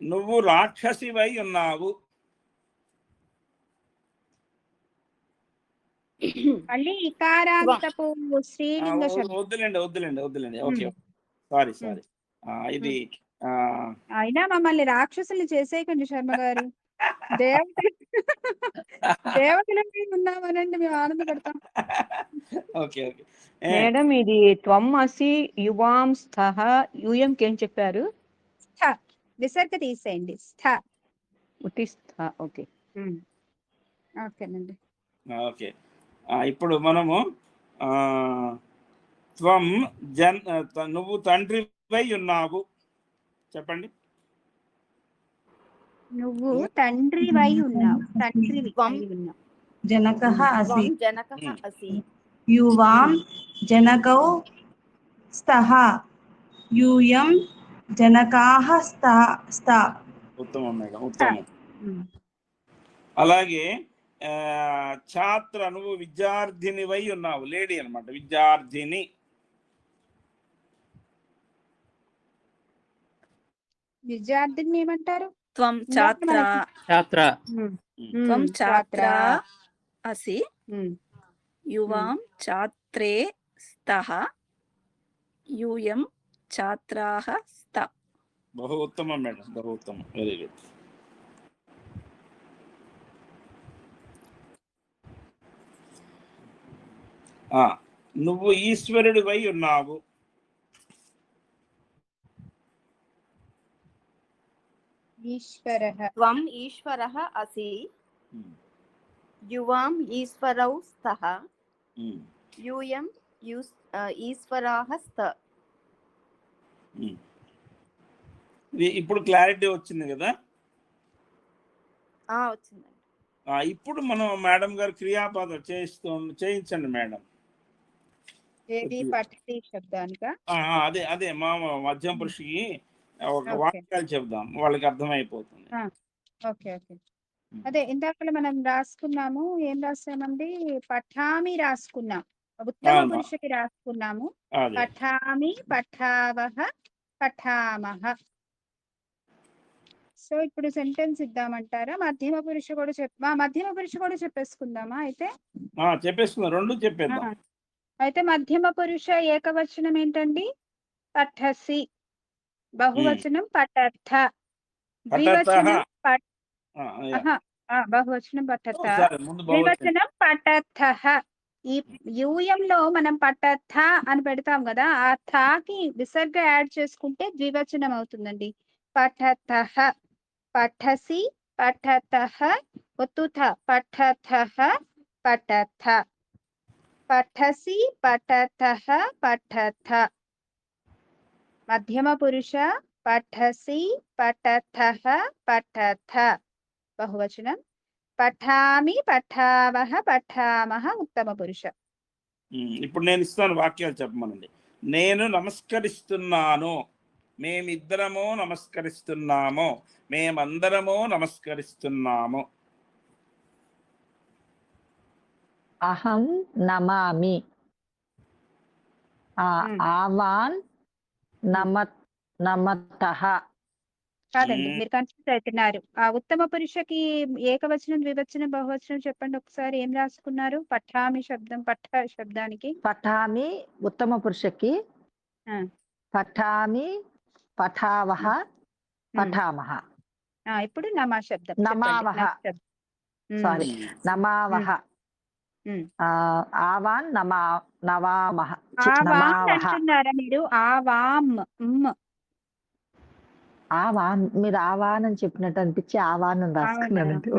నువ్వు రాక్షసివై ఉన్నావు. మళ్ళీ ఇకారాంతపు స్త్రీలింగ శబ్దం. వద్దులేండి. Okay, sorry. ఇది అయినా మమ్మల్ని రాక్షసులు చేసేయకండి శర్మ గారు. దేవతలకి ఉన్నామనండి, మేము ఆనందపడతాం. ఓకే. మేడం ఇది త్వం అసి యువాం స్థః యూయంకి ఏం చెప్పారు? స్థ విసర్గ తీసేయండి. స్థ. ఉతి స్థ. ఓకే. ఓకేనండి. ఓకే. ఇప్పుడు మనము త్వం నువ్వు తండ్రివై ఉన్నావు. చెప్పండి. నువ్వు తండ్రివై ఉన్నావు. జనకః అసి. జనకః అసి. యువాం జనకౌ స్తః. యూయం జనకాః స్థ. ఉత్తమం మేడం, ఉత్తమం. అలాగే ఛాత్ర, నువ్వు విద్యార్థినివై ఉన్నావు. లేడీ అన్నమాట, విద్యార్థిని. విద్యార్థిని ఏమంటారు? త్వం ఛాత్ర. త్వం ఛాత్ర అసి, యువాం ఛాత్రే స్తః, యూయం ఛాత్రాః స్థ. బహు ఉత్తమం మేడం, బహు ఉత్తమం. Very good. నువ్వు ఈశ్వరుడివై ఉన్నావు. ఈశ్వరః. త్వం ఈశ్వరః అసి, యువాం ఈశ్వరౌ స్తః, యూయం ఈశ్వరాః స్థ. ఇప్పుడు క్లారిటీ వచ్చింది కదా? వచ్చింది. ఇప్పుడు మనం మేడం గారు క్రియాపదం చేయించండి మేడం. ఏది పఠతి శబ్దానిక? అదే మా మధ్యం పురుషుకి ఒక వాక్యాలు చెప్దాం, వాళ్ళకి అర్థమైపోతుంది. ఓకే. అదే ఇందాక మనం రాసుకున్నాము. ఏం రాసామండి? పఠామి రాసుకున్నాం, ఉత్తమ పురుషుకి రాసుకున్నాము. పఠామి, పఠావహ, పఠామహ. సో ఇప్పుడు సెంటెన్స్ ఇద్దామంటారా? మధ్యమ పురుష కూడా చెప్పేసుకుందామా? అయితే చెప్పేసుకుందాం, రెండు చెప్పేద్దాం. అయితే మధ్యమ పురుష ఏకవచనం ఏంటండి? పఠసి. బహువచనం పఠర్థ. ద్వివచనం బహువచనం పఠర్థ. ద్వివచనం పఠర్థః. ఈ యూయంలో మనం పఠర్థ అని పెడతాం కదా, ఆ థాకి విసర్గ యాడ్ చేసుకుంటే ద్వివచనం అవుతుందండి. పఠర్థః, పఠసి, పఠతః, ఉత్తుథ పఠథః, పఠథ. పఠసి, పఠతః, పఠథ. మధ్యమ పురుష పఠసి, పఠథః, పఠథ. బహువచనం పఠామి, పఠావహ, పఠామహ. ఉత్తమ పురుష. ఇప్పుడు నేను ఇస్తాను, వాక్యాలు చెప్పమనండి. నేను నమస్కరిస్తున్నాను, మేమిద్దరము నమస్కరిస్తున్నాము, మేమందరము నమస్కరిస్తున్నాము. అహం నమామి. ఆవాన్ నమతః. కాదండి, మీరు కన్ఫ్యూజ్ అవుతున్నారు. ఆ ఉత్తమ పురుషకి ఏకవచనం, ద్వివచనం, బహువచనం చెప్పండి ఒకసారి. ఏం రాసుకున్నారు? పఠామి శబ్దం, పఠ శబ్దానికి పఠామి ఉత్తమ పురుషకి, పఠామి, పఠావహ, పఠామహ. ఇప్పుడు నమా శబ్దం. నమావహ. సారీ, నమావహ. ఆవాన్ నవామహ. అంటున్నారా మీరు? ఆవాన్. మీరు ఆవాన్ అని చెప్పినట్టు అనిపించి ఆవాన్ రాసుకున్నానండి.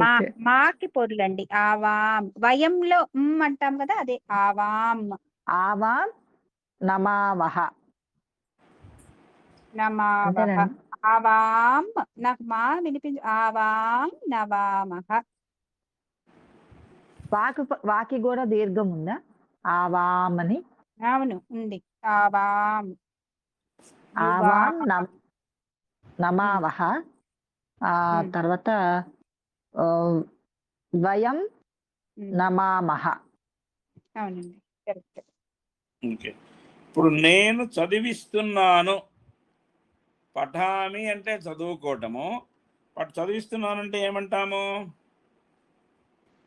మాకి పొరులండి. ఆవాం. వయంలో అంటాం కదా, అదే ఆవాం. ఆవాం నమావహ. ఆవాం. నాకు మా వినిపించు. ఆవాం నవామహ. వాకి కూడా దీర్ఘం ఉందా? ఆవామని. అవును, ఉంది. ఆవాం ఆవాం నమావహ. తర్వాత వయం నమామహ. అవునండి, కరెక్ట్. ఓకే, ఇప్పుడు నేను చదివిస్తున్నాను. పఠామి అంటే చదువుకోవటము, చదివిస్తున్నాను అంటే ఏమంటాము?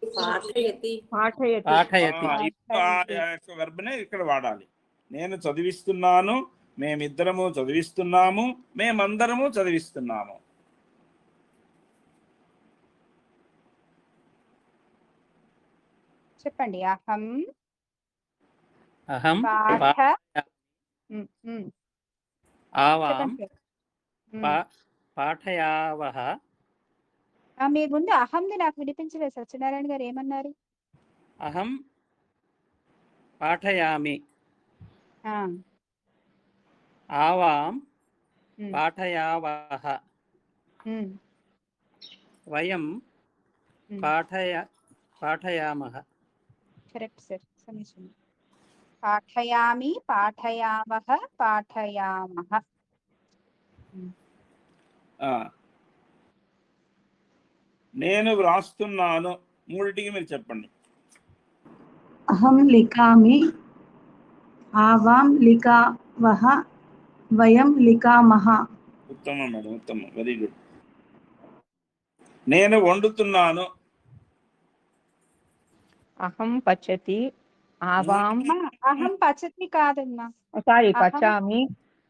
పాఠయతి. వెర్బ్నే ఇక్కడ వాడాలి. నేను చదివిస్తున్నాను, మేమిద్దరము చదివిస్తున్నాము, మేమందరము చదివిస్తున్నాము. చెప్పండి. అహం అహం పాఠ ఆవాం చెప్పండి. పాఠయావహ. మీ ముందు అహంది నాకు వినిపించలేదు. సత్యనారాయణ గారు ఏమన్నారు? అహం పాఠయామి. ఆవాం పాఠయావహ. వయం పాఠయామః. Correct sir, సమీచీనం. పాఠయామి, పాఠయామః, పాఠయామః. నేను వ్రాస్తున్నాను. మూడిటికి మీరు చెప్పండి. అహం లిఖామి, ఆవాం లిఖావహ, వయం లిఖామహ. ఉత్తమం మేడం, ఉత్తమం, వెరీ గుడ్. నేను వండుతున్నాను. అహం పచతి. ఆవాం. అహం పచతి కాదమ్మా, సారీ, పచామి.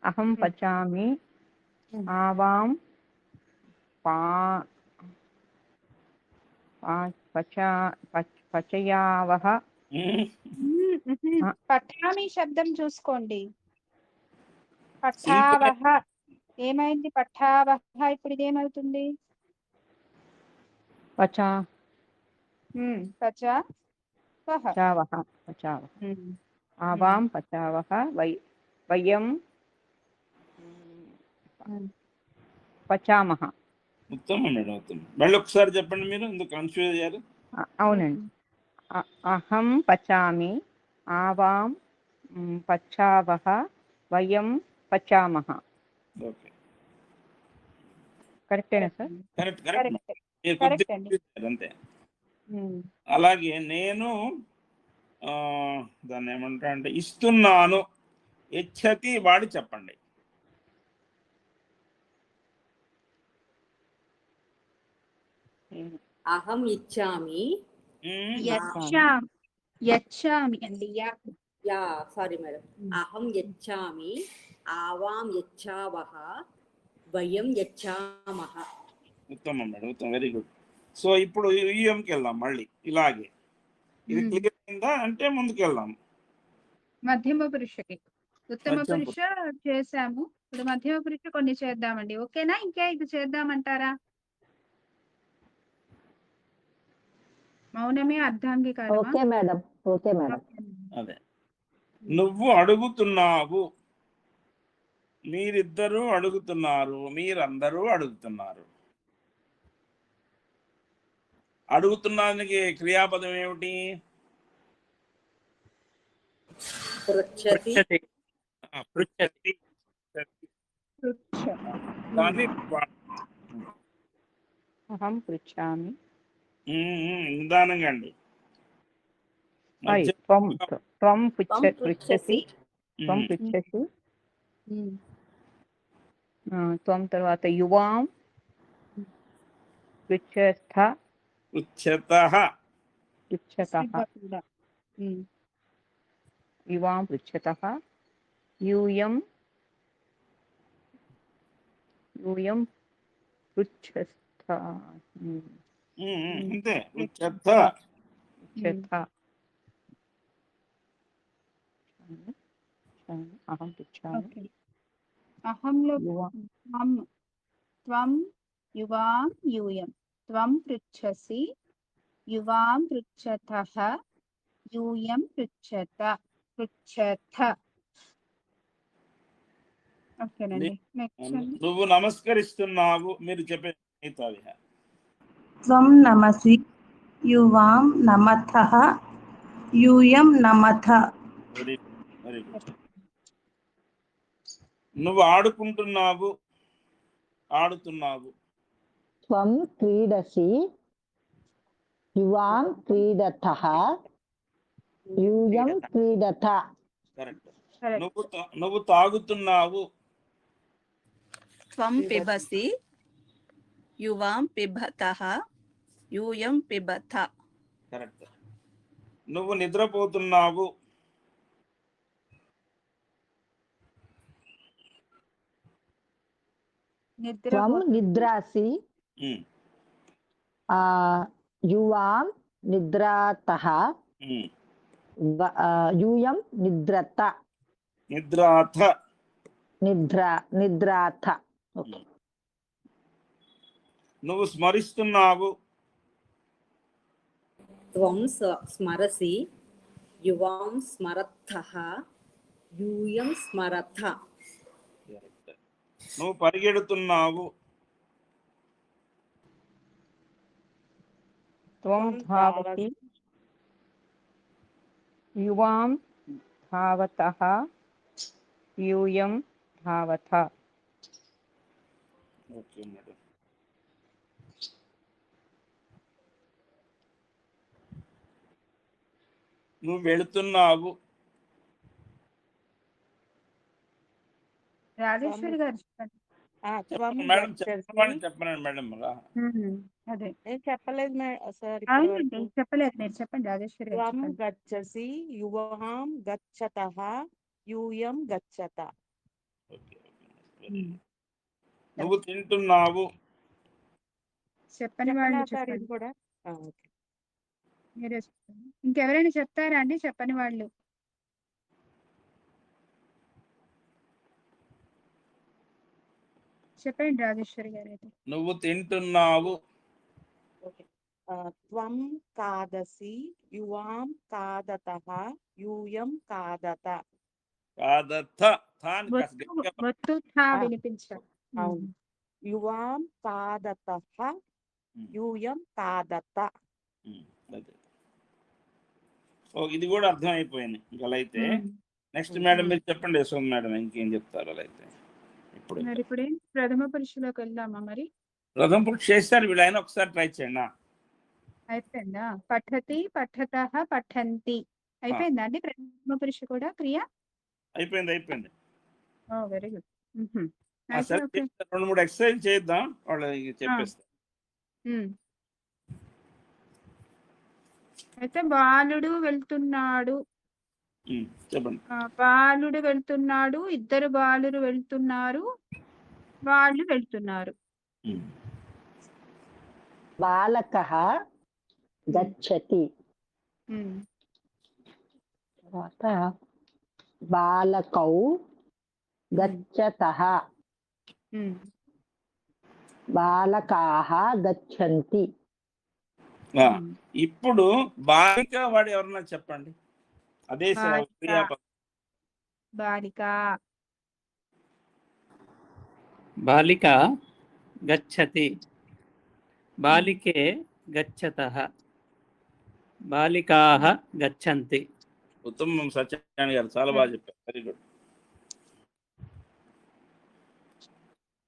అహం పచామి. ఆవాం పచయావహ. పఠామి శబ్దం చూసుకోండి. పఠావహ ఏమైంది? పఠావహ ఇప్పుడు ఇదేమవుతుంది? పచావహ. ఆవాం పచావహ. వయం పచామహ. ఉత్తమం మేడం, ఉత్తమం. మళ్ళీ ఒకసారి చెప్పండి, మీరు ఎందుకు కన్ఫ్యూజ్ అయ్యారు? అవునండి. అహం పచామి, ఆవాం పచావహ, వయం పచామహ. ఓకే, కరెక్టేనా సార్? కరెక్ట్ అంతే. అలాగే నేను దాన్ని ఏమంటా అంటే ఇస్తున్నాను. యచ్చతి వాడి చెప్పండి. అహం ఇచ్చామి. యచ్చామి అండి. Yeah, sorry madam. అహం యచ్చామి, ఆవాం యచ్చావహ, వయం యచ్చామహ. ఉత్తమం మేడం, ఉత్తమం, వెరీ గుడ్. సో ఇప్పుడు యూఎంకి వెళ్దాం మళ్ళీ ఇలాగే. ఇది క్లియర్ అయిందా అంటే ముందుకు వెళ్దాం. మధ్యమ పురుషకి ఉత్తమ పురుష చేసాము. ఇప్పుడు మధ్యమ పురుష కొన్ని చేద్దామండి. ఓకేనా? ఇంకా ఇది చేద్దామంటారా? మౌనమే అర్ధాంగీకారమా? Okay madam, okay madam. అదే, నువ్వు అడుగుతున్నావు, మీరిద్దరూ అడుగుతున్నారు, మీరందరూ అడుగుతున్నారు. అడుగుతున్నానికి క్రియాపదం ఏమిటి? పృచ్చతి. దాన్ని అహం పృచ్ఛామి. నిదానంగా అండి. త్వం పృచ్చసి. త్వం పృచ్చసి. త్వం తర్వాత యువాం పృచ్చతః. యువాం పృచ్చతః. యూయం పృచ్చస్థ. అంతే, అహం పృచ్ఛామి. అహంలో త్వం యువాం యూయం. త్వం పృచ్ఛసి, యువాం పృచ్ఛతః, యూయం పృచ్ఛత. ఓకేనండి. నెక్స్ట్ నువ్వు నమస్కరిస్తున్నావు, మీరు చెప్పే మిగతాది. త్వం నమసి, యువాం నమథః, యూయం నమథ. Very good. నువ్వు ఆడుకుంటున్నావు, ఆడుతున్నావు. త్వం క్రీడసి యువాం క్రీడతః యూయం క్రీడత. కరెక్ట్. నువ్వు తాగుతున్నావు. త్వం పిబసి యువాం పిబతః యూయం పిబత. కరెక్ట్. నువ్వు నిద్రపోతున్నావు. త్వం నిద్రాసి యువాం నిద్రాతః యూయం నిద్రత. నిద్రాథ. నిద్రాథ. నువ్వు స్మరిస్తున్నావు. త్వం స్మరసి యువాం స్మరథః యూయం స్మరథ. నువ్వు పరిగెడుతున్నావు. త్వం ధావతి యువాం ధావతః యూయం ధావత. Okay madam. నువ్వు వెళుతున్నావు. రాజేశ్వరి గారు చెప్పండి. మేడం చెప్పండి మేడం. అదే నేను చెప్పలేదు సార్. అవునండి చెప్పలేదు, మీరు చెప్పండి రాజేశ్వరి గారు. త్వం గచ్చసి యువాం గచ్చతః యూయం గచ్చత. నువ్వు తింటున్నావు. చెప్పని వాళ్ళు చెప్పండి కూడా. మీరే చెప్పండి. ఇంకెవరైనా చెప్తారా అండి చెప్పని వాళ్ళు? చెప్పండి రాజేశ్వరి గారు అయితే. నువ్వు తింటున్నావు. త్వం ఖాదసి యువాం ఖాదతః యూయం ఖాదత. ఖాదత. ఒత్తు థా వినిపించాలి. అవును. యువాం ఖాదతః యూయం ఖాదత. ఇది కూడా అర్థం అయిపోయింది. ఇంకా అలా అయితే నెక్స్ట్ మేడం మీరు చెప్పండి. యశోద్ మేడం ఇంకేం చెప్తారు అలా అయితే? ఇప్పుడు మరి ఇప్పుడే ప్రథమ పురుషులోకి వెళ్దామా? మరి ప్రథమ పురుషు చేస్తారు వీళ్ళు, అయినా ఒకసారి ట్రై చేయండి. అయిపోయిందా? పఠతి పఠతః పఠంతి అయిపోయిందా అండి? ప్రథమ పురుషు కూడా క్రియ అయిపోయింది. Very good. సరే 2-3 ఎక్సర్సైజ్ చేద్దాం, వాళ్ళు చెప్పేస్తారు. అయితే బాలుడు వెళ్తున్నాడు. చెప్పండి. బాలుడు వెళ్తున్నాడు, ఇద్దరు బాలురు వెళ్తున్నారు, వాళ్ళు వెళ్తున్నారు. బాలకః గచ్చతి. తర్వాత బాలకౌ గచ్చతః బాలకాః గచ్చంతి. ఇప్పుడు బాలిక వాడు ఎవరన్నా చెప్పండి. అదే క్రియాపదం. బాలిక. బాలిక గచ్చతి. బాలికే గచ్చతః బాలికాః గచ్చంతి. ఉత్తమం సత్యనారాయణ గారు చాలా బాగా చెప్పారు. Very good.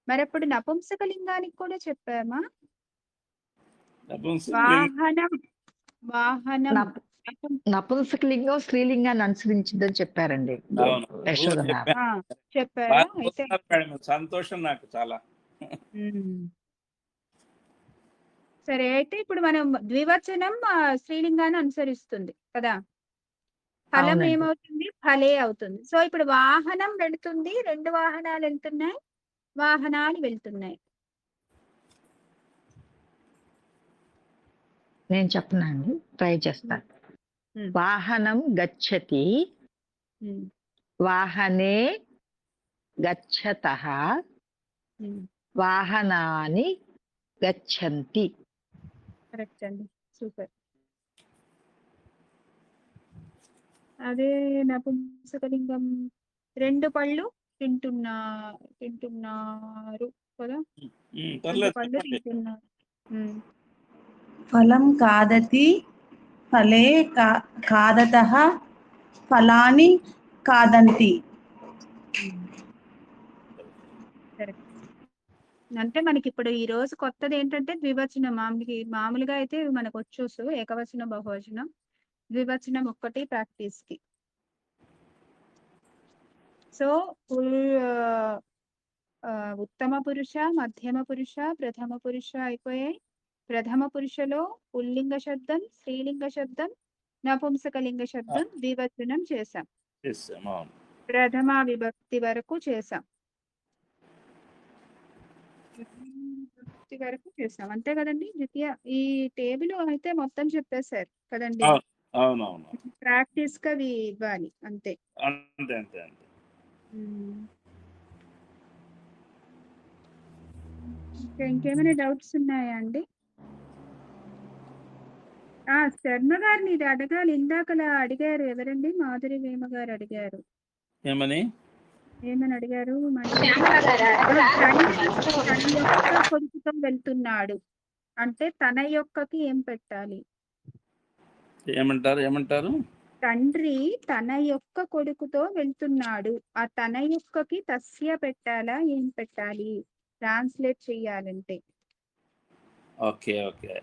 మరి అప్పుడు నపుంసకలింగానికి కూడా చెప్పామా? వాహనం నపుంసకలింగం స్త్రీలింగాన్ని అనుసరించిందని చెప్పారండి యశోద మేడం. చెప్పారా? సంతోషం నాకు చాలా. సరే, అయితే ఇప్పుడు మనం ద్వివచనం స్త్రీలింగాన్ని అనుసరిస్తుంది కదా. ఫలం ఏమవుతుంది? ఫలే అవుతుంది. సో ఇప్పుడు వాహనం వెళుతుంది, 2 వాహనాలు వెళ్తున్నాయి, వాహనాలు వెళ్తున్నాయి. నేను చెప్పనా అండి? ట్రై చేస్తాను. వాహనం గచ్చతి, వాహనే గచ్చతః, వాహనాని గచ్చంతి. కరెక్ట్ అండి, సూపర్. అదే నపుంసకలింగం 2 పళ్ళు తింటున్నారు కదా. 2 పళ్ళు తింటున్నారు. ఫలం ఖాదతి ఫలే ఖాదతః ఫలాని ఖాదంతి. అంటే మనకి ఇప్పుడు ఈ రోజు కొత్తది ఏంటంటే ద్వివచనం. మామూలుగా అయితే మనకు వచ్చు ఏకవచనం బహువచనం. ద్వివచనం ఒక్కటి ప్రాక్టీస్ కి. సో ఉత్తమ పురుష, మధ్యమ పురుష, ప్రథమ పురుష అయిపోయాయి. ప్రథమ పురుషలో పుల్లింగ శబ్దం, స్త్రీలింగ శబ్దం, నపుంసకలింగ శబ్దం, ద్వివచనం చేశాం. ప్రథమ విభక్తి వరకు చేశాం. అంతే కదండి. ద్వితీయ ఈ టేబుల్ అయితే మొత్తం చెప్పేశారు కదండి. అవునవును, ప్రాక్టీస్ కి అది ఇవ్వాలి అంతే. అంతే అంతే అంతే. ఇంకేమైనా డౌట్స్ ఉన్నాయా అండి? శర్మ గారిని ఇది అడగాలి. ఇందాకలా అడిగారు ఎవరండి? మాధురి వేమ గారు అడిగారు. ఏమని అడిగారు? తన యొక్క కొడుకుతో వెళ్తున్నాడు అంటే తన యొక్కకి ఏం పెట్టాలి? ఏమంటారు? తండ్రి తన యొక్క కొడుకుతో వెళ్తున్నాడు. ఆ తన యొక్కకి తస్య పెట్టాలా ఏం పెట్టాలి ట్రాన్స్లేట్ చెయ్యాలంటే? Okay okay.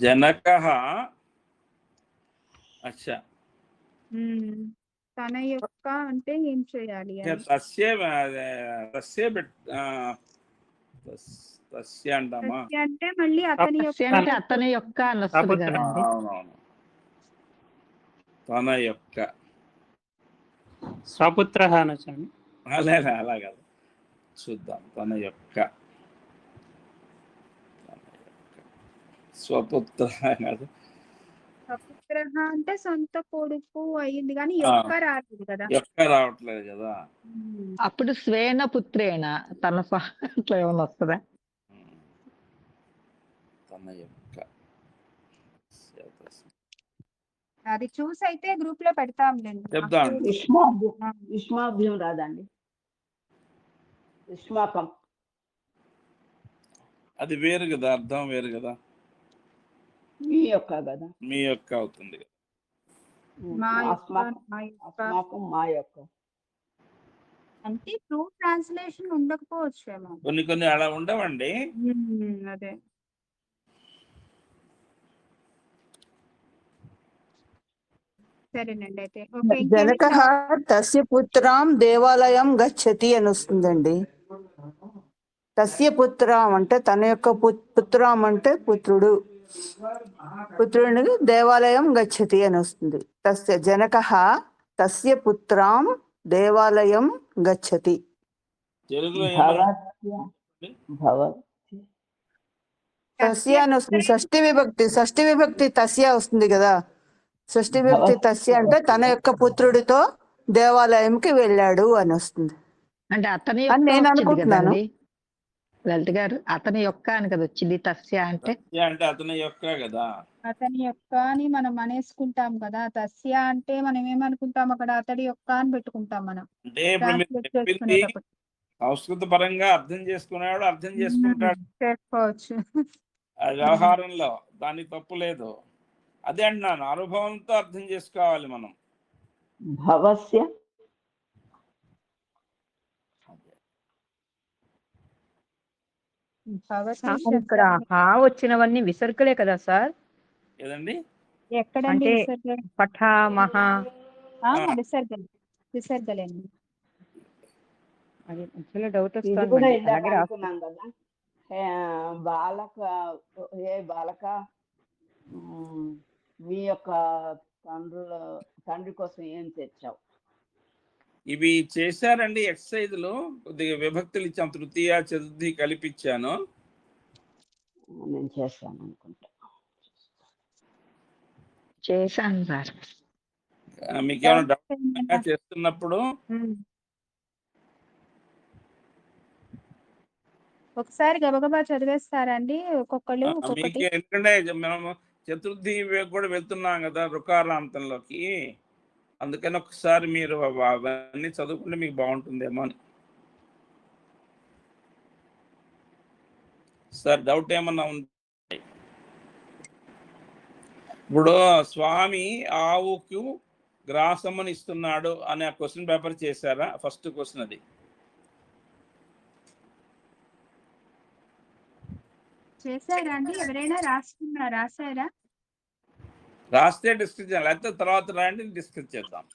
జనకః. అచ్చా. తన యొక్క అంటే ఏం చేయాలి? తస్య అంటామా? అంటే మళ్ళీ అతని యొక్క అని వస్తుంది కదండి. అవునవును, తన యొక్క. స్వపుత్ర అనొచ్చండి. అలాగా చూద్దాం. తన యొక్క స్వపుత్ర కాదు. స్వపుత్ర అంటే సొంత కొడుకు అయ్యింది కానీ యొక్క రాలేదు కదా. యొక్క రావట్లేదు కదా. అప్పుడు స్వేన పుత్రేణ తన అట్లా ఏమైనా వస్తుందా? తన యొక్క అది చూసి అయితే గ్రూప్ లో పెడతాంలేండి. చెప్దాం. యుష్మాభ్యం రాదండి. యుష్మాకం అది వేరు కదా, అర్థం వేరు కదా. మీ యొక్క కదా, మీ యొక్క అవుతుంది కదా. మా యొక్క అంటే ట్రూ ట్రాన్స్లేషన్ ఉండకపోవచ్చేమో. కొన్ని అలా ఉండవండి. అదే సరేనండి. అయితే జనకః తస్య పుత్రాం దేవాలయం గచ్చతి అని వస్తుందండి. తస్య పుత్రాం అంటే తన యొక్క పుత్రాం అంటే పుత్రుడిని దేవాలయం గచ్చతి అని వస్తుంది. తస్య జనకః తస్య పుత్రాం దేవాలయం గచ్చతి. తెలుగులో తస్య అని వస్తుంది. షష్ఠి విభక్తి తస్య వస్తుంది కదా. షష్ఠి విభక్తి తస్య అంటే తన యొక్క పుత్రుడితో దేవాలయంకి వెళ్ళాడు అని వస్తుంది. అంటే అతని అని నేను అనుకుంటున్నాను. లలిత గారు అతని యొక్క అని కదా వచ్చింది. తస్య అంటే అతని యొక్క కదా. అతని యొక్క అని మనం అనేసుకుంటాం కదా. తస్య అంటే మనం ఏమనుకుంటాం అక్కడ అతడి యొక్క అని పెట్టుకుంటాం మనం. అంటే సంస్కృత పరంగా అర్థం చేసుకునేవాడు అర్థం చేసుకుంటాడు, చేసుకోవచ్చు. వ్యవహారంలో దానికి తప్పు లేదు. అదే అంటున్నాను, అనుభవంతో అర్థం చేసుకోవాలి మనం. భవస్య ఇక్కడ వచ్చినవన్నీ విసర్గలే కదా సార్? ఏదండి? ఎక్కడండి పఠామహ విసర్గలేండి. అది యాక్చువల్లీ డౌట్ వస్తుంది. బాలక బాలక మీ యొక్క తండ్రి కోసం ఏం తెచ్చావు? ఇవి చేశారండి ఎక్సర్సైజ్లు. కొద్దిగా విభక్తులు ఇచ్చాం, తృతీయ చతుర్థి కలిపిచ్చాను. నేను చేస్తాను అనుకుంటా. చేశాను సార్. మీకేమైనా డౌట్ చేస్తున్నప్పుడు ఒకసారి గబగబా చదివేస్తారండి ఒక్కొక్కళ్ళు ఒక్కొక్కటి. ఎందుకంటే మనం చతుర్థి కూడా వెళ్తున్నాం కదా రుకారాంతంలోకి, అందుకని ఒకసారి మీరు అవన్నీ చదువుకుంటే మీకు బాగుంటుందేమో అని. సార్ డౌట్ ఏమన్నా ఉంది? ఇప్పుడు స్వామి ఆవుకు గ్రాసమ్మని ఇస్తున్నాడు అనే క్వశ్చన్ పేపర్ చేశారా? ఫస్ట్ క్వశ్చన్ అది. చేశారా అండి? ఎవరైనా రాశారా? రాస్తే డిస్కస్ చేయాలి, లేకపోతే తర్వాత రాయండి డిస్కస్ చేద్దాం.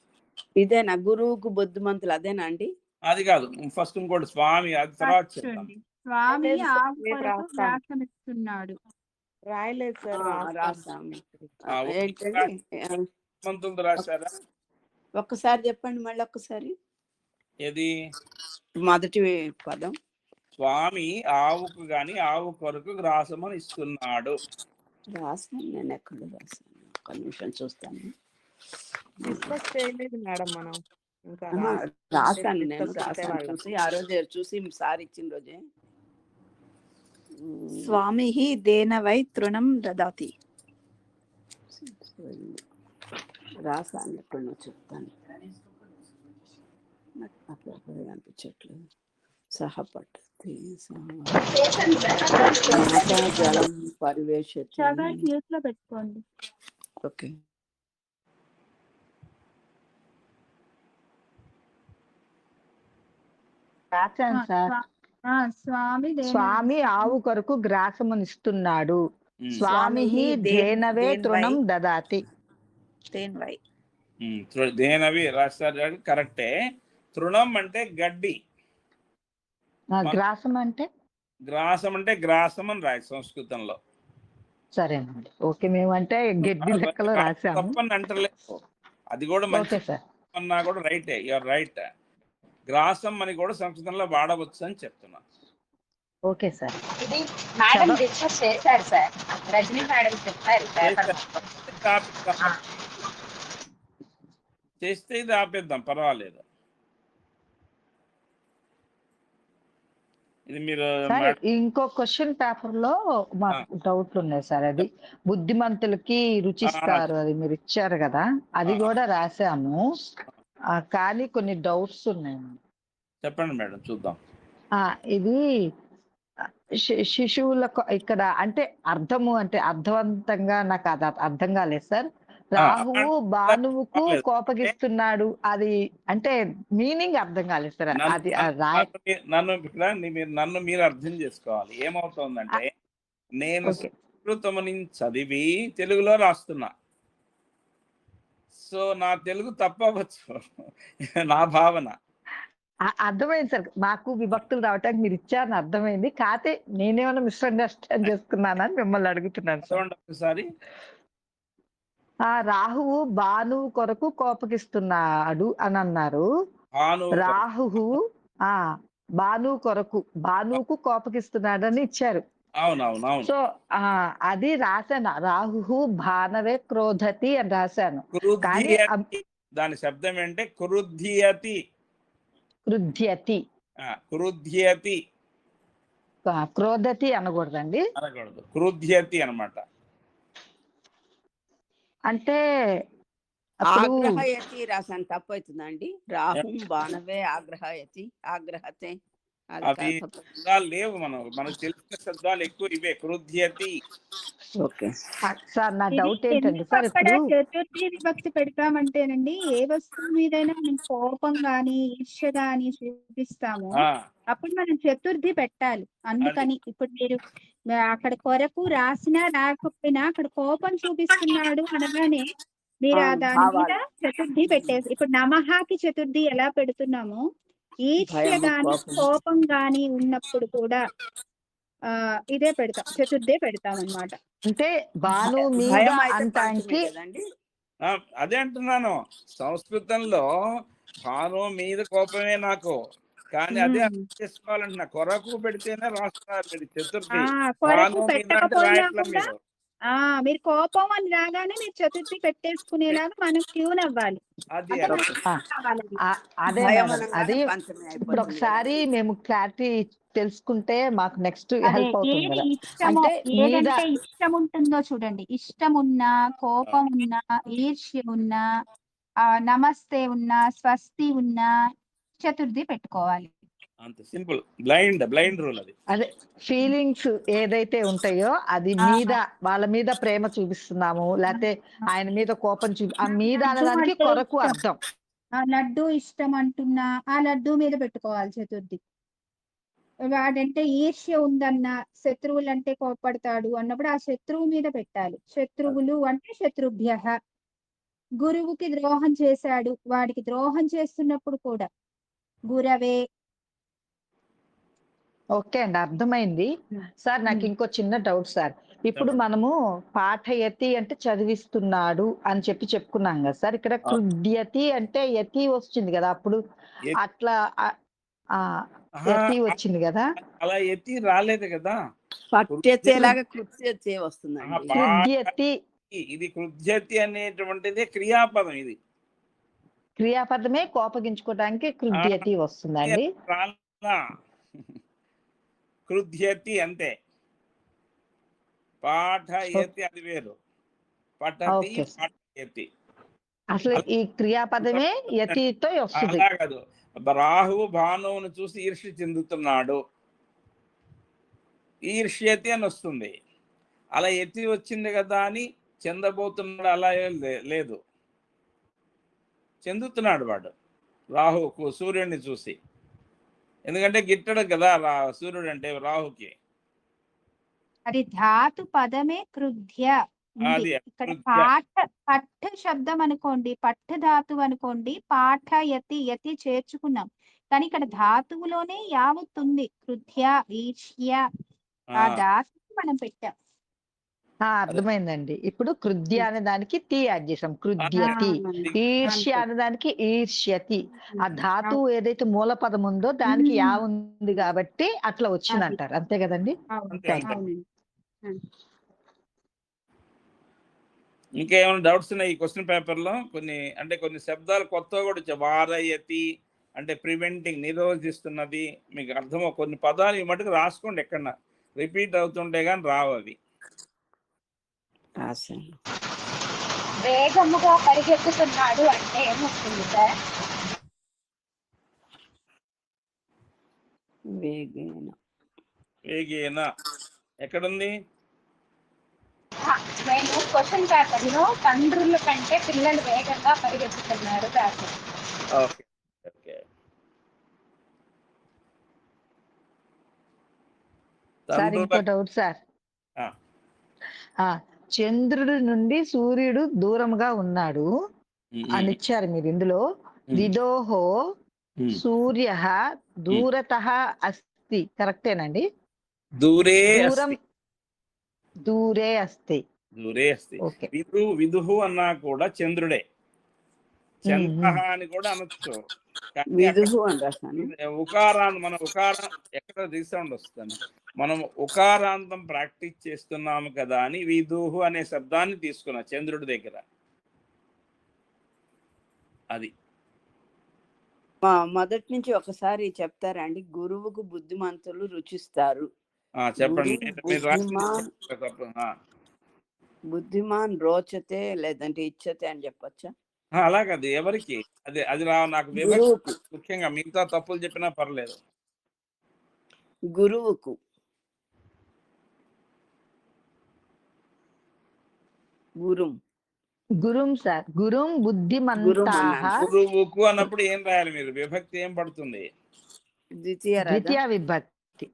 ఇదేనా గురువుకు బుద్ధిమంతులు అదేనా అండి? అది కాదు, ఫస్ట్ ఇంకోటి స్వామి, అది తర్వాత చేద్దాం. స్వామి రాలేదు సార్, ఆవు రేపు కొరకు రాస్తాను. గ్రాసం ఇస్తున్నాడు. రాయలేదు సార్, రాస్తాము. ఆ, ఏంటండి మంతులు రాశారా? ఒక్కసారి చెప్పండి మళ్ళీ ఒక్కసారి. ఏది మొదటి పదం. స్వామి ఆవుకు గాని ఆవు కొరకు గ్రాసమని ఇస్తున్నాడు. రాసాను, నేను ఎక్కడ రాసాను, ఒక్క నిమిషం చూస్తాను. డిస్కస్ చేయలేదు మేడం మనం ఇంకా. రాసాను, నేను రాసాను, చూసి ఆ రోజే చూసి సార్ ఇచ్చిన రోజే. స్వామి దేనవై తృణం దదాతి. రాసాను, ఎక్కడో చెప్తాను, అనిపించట్లేదు. సహపఠతి జలం పరివేశతి. మ్యూట్ లో పెట్టుకోండి. ఓకే. రాశాను సార్. స్వామి ఆవు కొరకు గ్రాసమునిస్తున్నాడు. స్వామి ధేనవే తృణం దదాతి. దేనవై. దేనవి రాస్తారు, కరెక్టే. తృణం అంటే గడ్డి, గ్రాసం అంటే గ్రాసం అంటే గ్రాసం అని రాయి సంస్కృతంలో. సరేనండి, ఓకే. మేమంటే గడ్డి లెక్కలో రాసాము. తప్పని అంటలేదు, అది కూడా మంచి అన్నా కూడా రైటే, యూఆర్ రైట్. గ్రాసం అని కూడా సంస్కృతంలో వాడవచ్చు అని చెప్తున్నా. Okay sir. ఇది మేడం డిస్కస్ చేశారు సార్, రజనీ మేడం చెప్పారు. చేస్తే ఇది ఆపేద్దాం, పర్వాలేదు. ఇది మీరు ఇంకో క్వశ్చన్ పేపర్ లో మాకు డౌట్లు ఉన్నాయి సార్. అది బుద్ధిమంతులకి రుచిస్తారు, అది మీరు ఇచ్చారు కదా, అది కూడా రాసాము. కానీ కొన్ని డౌట్స్ ఉన్నాయి. చెప్పండి మేడం, చూద్దాం. ఇది శిశువులకు ఇక్కడ అంటే అర్థము అంటే అర్థవంతంగా నాకు అది అర్థం కాలేదు సార్. రాహువు భానువుకు కోపగిస్తున్నాడు, అది అంటే మీనింగ్ అర్థం కాలేదు సార్. అది నన్ను మీరు అర్థం చేసుకోవాలి. ఏమవుతుందంటే నేను సంస్కృతం నుంచి చదివి తెలుగులో రాస్తున్నా, సో నా తెలుగు తప్పవచ్చు, నా భావన. అర్థమైంది సార్, మాకు విభక్తులు రావటానికి మీరు ఇచ్చారని అర్థమైంది. కాకపోతే నేనేమైనా మిస్అండర్స్టాండ్ చేసుకున్నానని మిమ్మల్ని అడుగుతున్నాను సార్. ఒకసారి రాహువు భానువు కొరకు కోపగిస్తున్నాడు అని అన్నారు. రాహువు భానువు కొరకు భానువుకు కోపగిస్తున్నాడు అని ఇచ్చారు. అవునవునవును. సో అది రాశాను, రాహు భానవే క్రోధతి అని రాశాను. కానీ దాని శబ్దం ఏంటంటే క్రుధ్యతి. క్రుధ్యతి క్రుధ్యతి క్రోధతి అనకూడదండి, అనకూడదు, క్రుధ్యతి అన్నమాట. అంటే ఆగ్రహయతి రాసాను, తప్పు అవుతుందా అండి? రాహుం బాణవే ఆగ్రహయతి, ఆగ్రహతే అవి శబ్దాలు లేవు, మనకు తెలిసిన శబ్దాలు ఎక్కువ ఇవే, క్రుధ్యతి. ఓకే సార్, నా డౌట్ ఏంటంటే సార్, చతుర్థి విభక్తి పెడతామంటేనండి, ఏ వస్తువు మీదైనా మనం కోపం గాని ఈర్ష్య గాని చూపిస్తాము, అప్పుడు మనం చతుర్థి పెట్టాలి. అందుకని ఇప్పుడు మీరు అక్కడ కొరకు రాసినా రాకపోయినా అక్కడ కోపం చూపిస్తున్నాడు అనగానే మీరు దాని మీద చతుర్థి పెట్టేసి, ఇప్పుడు నమహాకి చతుర్థి ఎలా పెడుతున్నామో ఈర్ష్య గాని కోపం గాని ఉన్నప్పుడు కూడా ఇదే పెడతాం, చతుర్థే పెడతాం అన్నమాట. అంటే భాను మీద అంటానికి అదే అంటున్నాను, సంస్కృతంలో భాను మీద కోపమే నాకు, కానీ అదే అర్థం చేసుకోవాలంటున్నా. కొరకు పెడితేనే రాస్తారు మీరు చతుర్థి, మీరు కోపం అని రాగానే మీరు చతుర్థి పెట్టేసుకునేలాగా మనం ట్యూన్ అవ్వాలి. అదే అది ఇప్పుడు ఒకసారి మేము క్లారిటీ తెలుసుకుంటే మాకు నెక్స్ట్ హెల్ప్ అవుతుంది. ఏదంటే ఇష్టం ఉంటుందో చూడండి, ఇష్టం ఉన్నా, కోపం ఉన్నా, ఈర్ష్య ఉన్నా, నమస్తే ఉన్నా, స్వస్తి ఉన్నా చతుర్థి పెట్టుకోవాలి. అంత సింపుల్, బ్లైండ్ రూల్ అది. అదే ఫీలింగ్స్ ఏదైతే ఉంటాయో అది మీద వాళ్ళ మీద ప్రేమ చూపిస్తున్నాము, లేకపోతే ఆయన మీద కోపం ఆ మీద అనడానికి కొరకు అర్థం. లడ్డు ఇష్టం అంటున్నా ఆ లడ్డు మీద పెట్టుకోవాలి చతుర్థి. వాడంటే ఈర్ష్య ఉందన్న, శత్రువులంటే కోపడతాడు అన్నప్పుడు ఆ శత్రువు మీద పెట్టాలి. శత్రువులు అంటే శత్రుభ్యః. గురువుకి ద్రోహం చేశాడు, వాడికి ద్రోహం చేస్తున్నప్పుడు కూడా గురవే. ఓకే అండి, అర్థమైంది. సార్ నాకు ఇంకో చిన్న డౌట్ సార్. ఇప్పుడు మనము పాఠయతి అంటే చదివిస్తున్నాడు అని చెప్పుకున్నాం కదా సార్. ఇక్కడ కృద్యతి అంటే యతి వచ్చింది కదా, అప్పుడు అట్లా యతి వచ్చింది కదా, అలా యతి రాలేదు కదా. పఠ్యతేలాగా కృత్యతే వస్తుందండి. కృద్యతి, ఇది కృద్యతి అనేటువంటిది క్రియాపదం. ఇది క్రియాపదమే కోపగించుకోవడానికి కృద్యతి వస్తుందండి. కృద్యతి అంతే. పాఠయతి అది వేరు, పఠతి పాఠయతి. అసలు ఈ క్రియాపదమే యతితో వస్తుంది. అలా కాదు, రాహువు భానువును చూసి ఈర్ష్య చెందుతున్నాడు, ఈర్ష్యతి అని వస్తుంది. అలా యతి వచ్చింది కదా అని చెందబోతున్నాడు అలా లేదు. చెందుతున్నాడు వాడు రాహువుకు, సూర్యుడిని చూసి. ఎందుకంటే గిట్టడు కదా సూర్యుడు అంటే రాహుకి. అది ధాతు పదమే కృద్య. ఇక్కడ పఠ శబ్దం అనుకోండి, పఠ ధాతువు అనుకోండి, పాఠ యతి యతి చేర్చుకున్నాం. కానీ ఇక్కడ ధాతువులోనే యావత్ ఉంది. కృద్య, ఈర్ష్య, ఆ ధాతువు మనం పెట్టాం. అర్థమైందండి. ఇప్పుడు కృద్య అనే దానికి తి యాడ్ చేసాం, కృద్యతి. ఈర్ష్య అనే దానికి ఈర్ష్యతి. ఆ ధాతువు ఏదైతే మూల పదం ఉందో దానికి యా ఉంది కాబట్టి అట్లా వచ్చింది అంటారు, అంతే కదండి? ఇంకేమైనా డౌట్స్ ఉన్నాయి ఈ క్వశ్చన్ పేపర్లో? కొన్ని శబ్దాలు కొత్తగా కూడా వచ్చాయి. వారయతి అంటే ప్రివెంటింగ్, నిరోధిస్తున్నది. మీకు అర్థమో కొన్ని పదాలు ఈ మటుకు రాసుకోండి, ఎక్కడన్నా రిపీట్ అవుతుంటే కానీ రావు అవి. వేగముగా పరిగెత్తుతున్నాడు అంటే ఏమొస్తుంది సార్? వేగేన ఎక్కడుంది? నేను క్వశ్చన్ పేపర్ లో తండ్రుల కంటే పిల్లలు వేగంగా పరిగెత్తుతున్నారు రాశాను. Okay okay. సార్ ఇంకో డౌట్ సార్. చంద్రుడి నుండి సూర్యుడు దూరంగా ఉన్నాడు అని ఇచ్చారు మీరు ఇందులో. విదోహో సూర్య దూరతః అస్తి, కరెక్టేనండి? దూరే అస్తి. విదుహు అన్నా కూడా చంద్రుడే. చంద్ర అని కూడా అనొచ్చు. ఉకారాన్ని మనం ఎక్కడ రీసౌండ్ వస్తుంది, మనం ఉకారాంతం ప్రాక్టీస్ చేస్తున్నాము కదా అని విదుహు అనే శబ్దాన్ని తీసుకున్నా చంద్రుడి దగ్గర. అది మొదటి నుంచి ఒకసారి చెప్తారా అండి? గురువుకు బుద్ధిమంతులు రుచిస్తారు. చెప్పండి. బుద్ధిమాన్ రోచతే లేదంటే ఇచ్చతే అని చెప్పొచ్చా? అలాగది ఎవరికి అది నాకు ముఖ్యంగా, మిగతా తప్పులు చెప్పినా పర్లేదు. గురువుకు గురుం సార్, గురుం బుద్ధిమంతాః. గురువుకు అన్నప్పుడు ఏం రాయాలి మీరు? విభక్తి ఏం పడుతుంది? ద్వితీయ విభక్తి.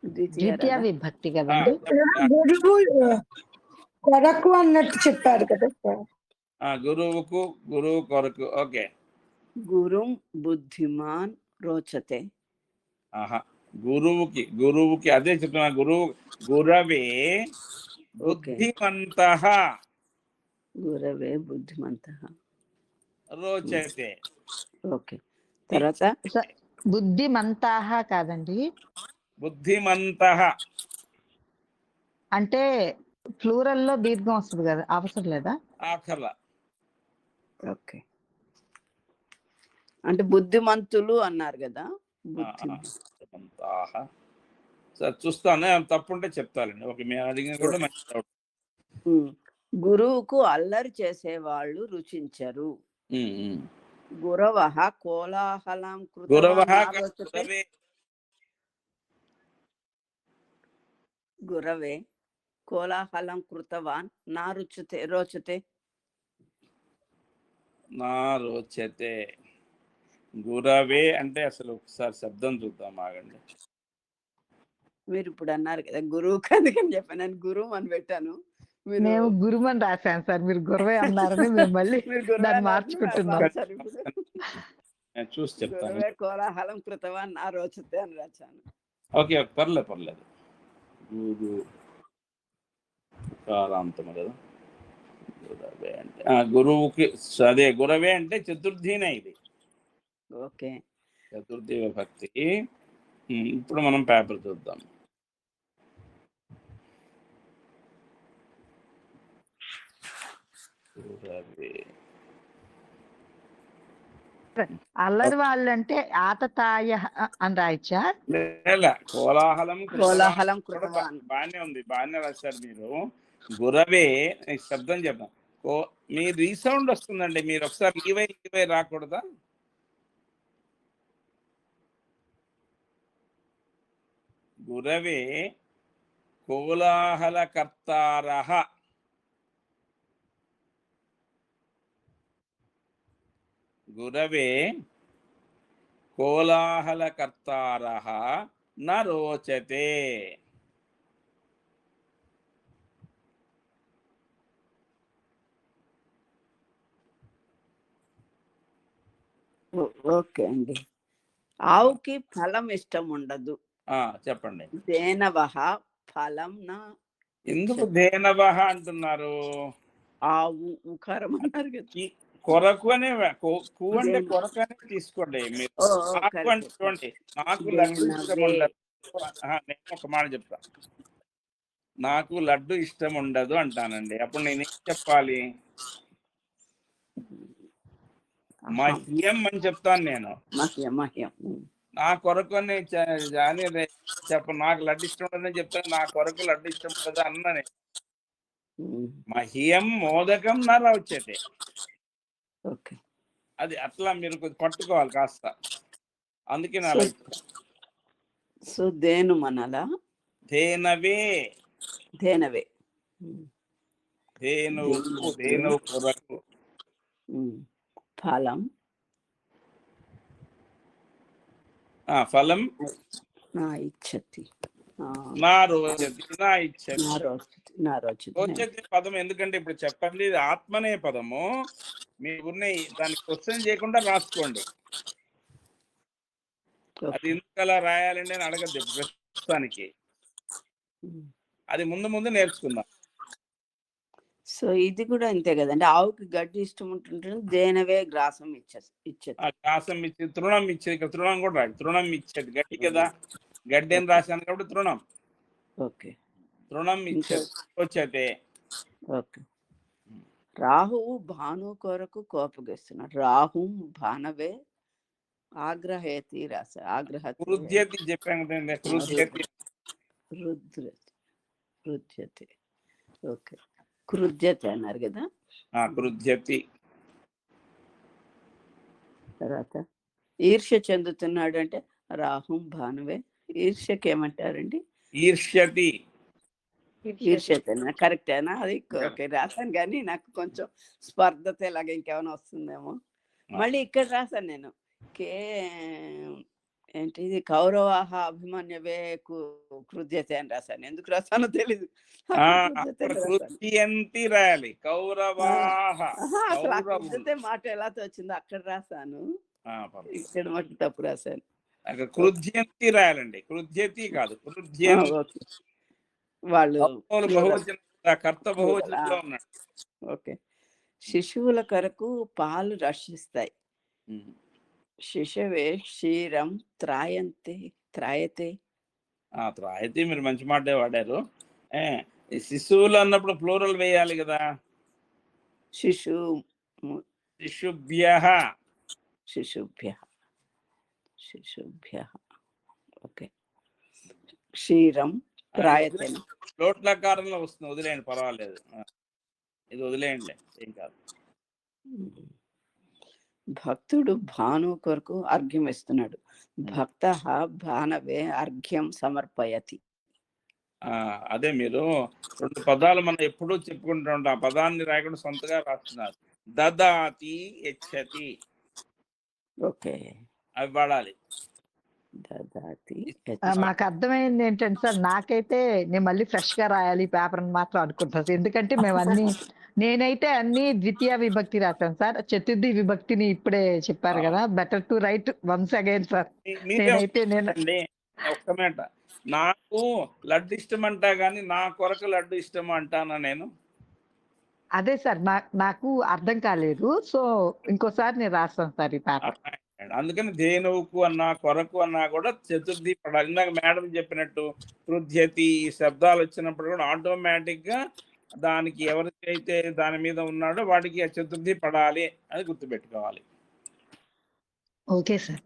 ద్వితీయ విభక్తి కదండి. గురువు కొరకు అన్నట్టు చెప్పారు కదా సార్. గురువుకు, గురువు కొరకు. ఓకే. గురుం బుద్ధిమాన్ రోచతే. గురువుకి అదే చెప్తున్నా. గురవే బుద్ధిమంతః. గురవే బుద్ధిమంతః రోచతే. ఓకే. తర్వాత బుద్ధిమంతాః కాదండి, బుద్ధిమంతః అంటే ప్లూరల్ లో దీర్ఘం వస్తుంది కదా, అవసరం లేదా? ఆఖర్ల. ఓకే, అంటే బుద్ధిమంతులు అన్నారు కదా. సార్ చూస్తాను, తప్పుంటే చెప్తానండి. ఓకే, మేము అడిగిన కూడా మంచి డౌట్. గురువుకు అల్లరి చేసేవాళ్ళు రుచించరు. గురవః కోలాహలం గురవే కోలాహలం కృతవాన్ నా రోచతే. గురవే అంటే అసలు ఒకసారి శబ్దం చూద్దాం, ఆగండి. మీరు ఇప్పుడు అన్నారు కదా గురువు, అందుకని చెప్పాను. నేను గురువు అని పెట్టాను. మేము గురుమని రాశాను సార్, మీరు గురవే అన్నారని మేము మళ్ళీ దాన్ని మార్చుకుంటున్నాం. నేను చూసి చెప్తాను. గురవే కోలాహలం కృతవాన్ నా రోచతే అని రాశాను. ఓకే, పర్లేదు. గురు కారాంతం కదా, గురవే అంటే గురువుకి అదే గురవే అంటే చతుర్థినే ఇది. ఓకే, చతుర్థి విభక్తి. ఇప్పుడు మనం పేపర్ చూద్దాం. అల్లరి వాళ్ళంటే ఆతతాయ అని రాయచ్చా? కోలాహలం కృతవాన్ బాగానే ఉంది, బాగానే రాశారు మీరు. గురవే శబ్దం చెప్పాం. మీ రీసౌండ్ వస్తుందండి, మీరు ఒకసారి ఈవై రాకూడదా? గురవే కోలాహలకర్తారః. గురవే కోలాహలకర్తారః న రోచతే. ఓకే అండి. ఆవుకి ఫలం ఇష్టం ఉండదు. చెప్పండి. దేనవః ఫలం నా. ఎందుకు దేనవః అంటున్నారు? ఆవు ఉకారం అన్నారు కదా. కొరకు అనే కు అంటే కొరకు అనే తీసుకోండి మీరు. నాకు లడ్డు ఇష్టం ఉండదు. నేను ఒక మాట చెప్తా, నాకు లడ్డు ఇష్టం ఉండదు అంటానండి. అప్పుడు నేనేం చెప్పాలి? మహ్యం అని చెప్తాను నేను. నా కొరకు అని చెప్ప, నాకు లడ్డు ఇష్టం ఉండదని చెప్తాను. నా కొరకు లడ్డు ఇష్టం ఉండదు అన్ననే. మహ్యం మోదకం నా రోచతే. అది అట్లా మీరు కొంచెం పట్టుకోవాలి కాస్త, అందుకే నా సో దేను మనాలా? ధేనవే. ధేనవే ధేనువు కొరకు. ఫలం ఫలం నా ఇచ్చతి. నా రోచతి. రోచతి పదం ఎందుకంటే ఇప్పుడు చెప్పండి, ఇది ఆత్మనే పదము. మీరు దానికి క్వశ్చన్ చేయకుండా రాసుకోండి. అది ఎందుకు అలా రాయాలండి అని అడగద్దు ప్రస్తుతానికి, అది ముందు నేర్చుకుందాం. సో ఇది కూడా అంతే కదండి. ఆవుకి గడ్డి ఇష్టం ఉంటుంటుంది, దేనవే గ్రాసం ఇచ్చేది. గ్రాసం ఇచ్చేది, తృణం ఇచ్చేది. ఇక్కడ తృణం కూడా రాదు, తృణం ఇచ్చేది. గడ్డి కదా, గడ్డి అని రాశాను కాబట్టి తృణం. ఓకే, తృణం ఇచ్చేది వచ్చేది. ఓకే. రాహువు భాను కొరకు కోపగిస్తున్నాడు. రాహు భానవే ఆగ్రహేతి రాస. కృధ్యతి చెప్పాను కదండి. కృధ్యతి. ఓకే, కృధ్యతి అన్నారు కదా. కృధ్యతి. తర్వాత ఈర్ష్య చెందుతున్నాడు అంటే రాహుం భానువే. ఈర్ష్యకి ఏమంటారండి? ఈర్ష్యతి. ఈర్ష్యతేనా? కరెక్టేనా? అది ఓకే రాశాను, కానీ నాకు కొంచెం స్పర్ధత ఇలాగ ఇంకేమైనా వస్తుందేమో. మళ్ళీ ఇక్కడ రాశాను నేను ఏంటిది కౌరవాహ అభిమన్యవే కృధ్యతే అని రాశాను. ఎందుకు రాశానో తెలీదు. రాయాలి. కౌరవాహ అసలు ఆ కృధ్యతే మాట ఎలా వచ్చిందో అక్కడ రాశాను, ఇక్కడ మటుకు తప్పు రాశాను. కృధ్యంతి రాయాలండి, కృధ్యతి కాదు. వాళ్ళు కర్త బహువచనంలో ఉన్నాడు. ఓకే. శిశువుల కొరకు పాలు రక్షిస్తాయి. శిశువే క్షీరం త్రాయతే. త్రాయతే మీరు మంచి మాట వాడారు. శిశువులు అన్నప్పుడు ప్లూరల్ వేయాలి కదా. శిశుభ్యః. ఓకే. క్షీరం త్రాయతే. లోట్లకారంలో వస్తుంది, వదిలేయండి, పర్వాలేదు. ఇది వదిలేయండి, ఏం కాదు. భక్తుడు భాను కొరకు అర్ఘ్యం ఇస్తున్నాడు. భక్త భానవే అర్ఘ్యం సమర్పయతి. అదే మీరు రెండు పదాలు మనం ఎప్పుడూ చెప్పుకుంటాం, ఆ పదాన్ని రాయకుండా సొంతగా రాస్తున్నారు. దదాతి యచ్చతి. ఓకే. అవి వాడాలి. దదాతి మాకు అర్థమైంది ఏంటంటే సార్, నాకైతే నేను మళ్ళీ ఫ్రెష్ గా రాయాలి పేపర్ అని మాత్రం అనుకుంటాను సార్. ఎందుకంటే మేము అన్ని నేనైతే అన్ని ద్వితీయ విభక్తి రాశాను సార్. చతుర్థి విభక్తిని ఇప్పుడే చెప్పారు కదా, better to right once again sir. నేనైతే ఒక్క మాట, నాకు లడ్డు ఇష్టం అంటా గానీ నా కొరకు లడ్డు ఇష్టం అంటానా నేను? అదే సార్ నాకు అర్థం కాలేదు. సో ఇంకోసారి నేను రాస్తాను సార్ ఈ పేపర్. అందుకని ధేనువుకు అన్నా కొరకు అన్నా కూడా చతుర్థి పడాలి. ఇందాక మేడం చెప్పినట్టు పృథ్యతి ఈ శబ్దాలు వచ్చినప్పుడు కూడా ఆటోమేటిక్ గా దానికి ఎవరికైతే దాని మీద ఉన్నాడో వాడికి ఆ చతుర్థి పడాలి అని గుర్తుపెట్టుకోవాలి. Okay sir.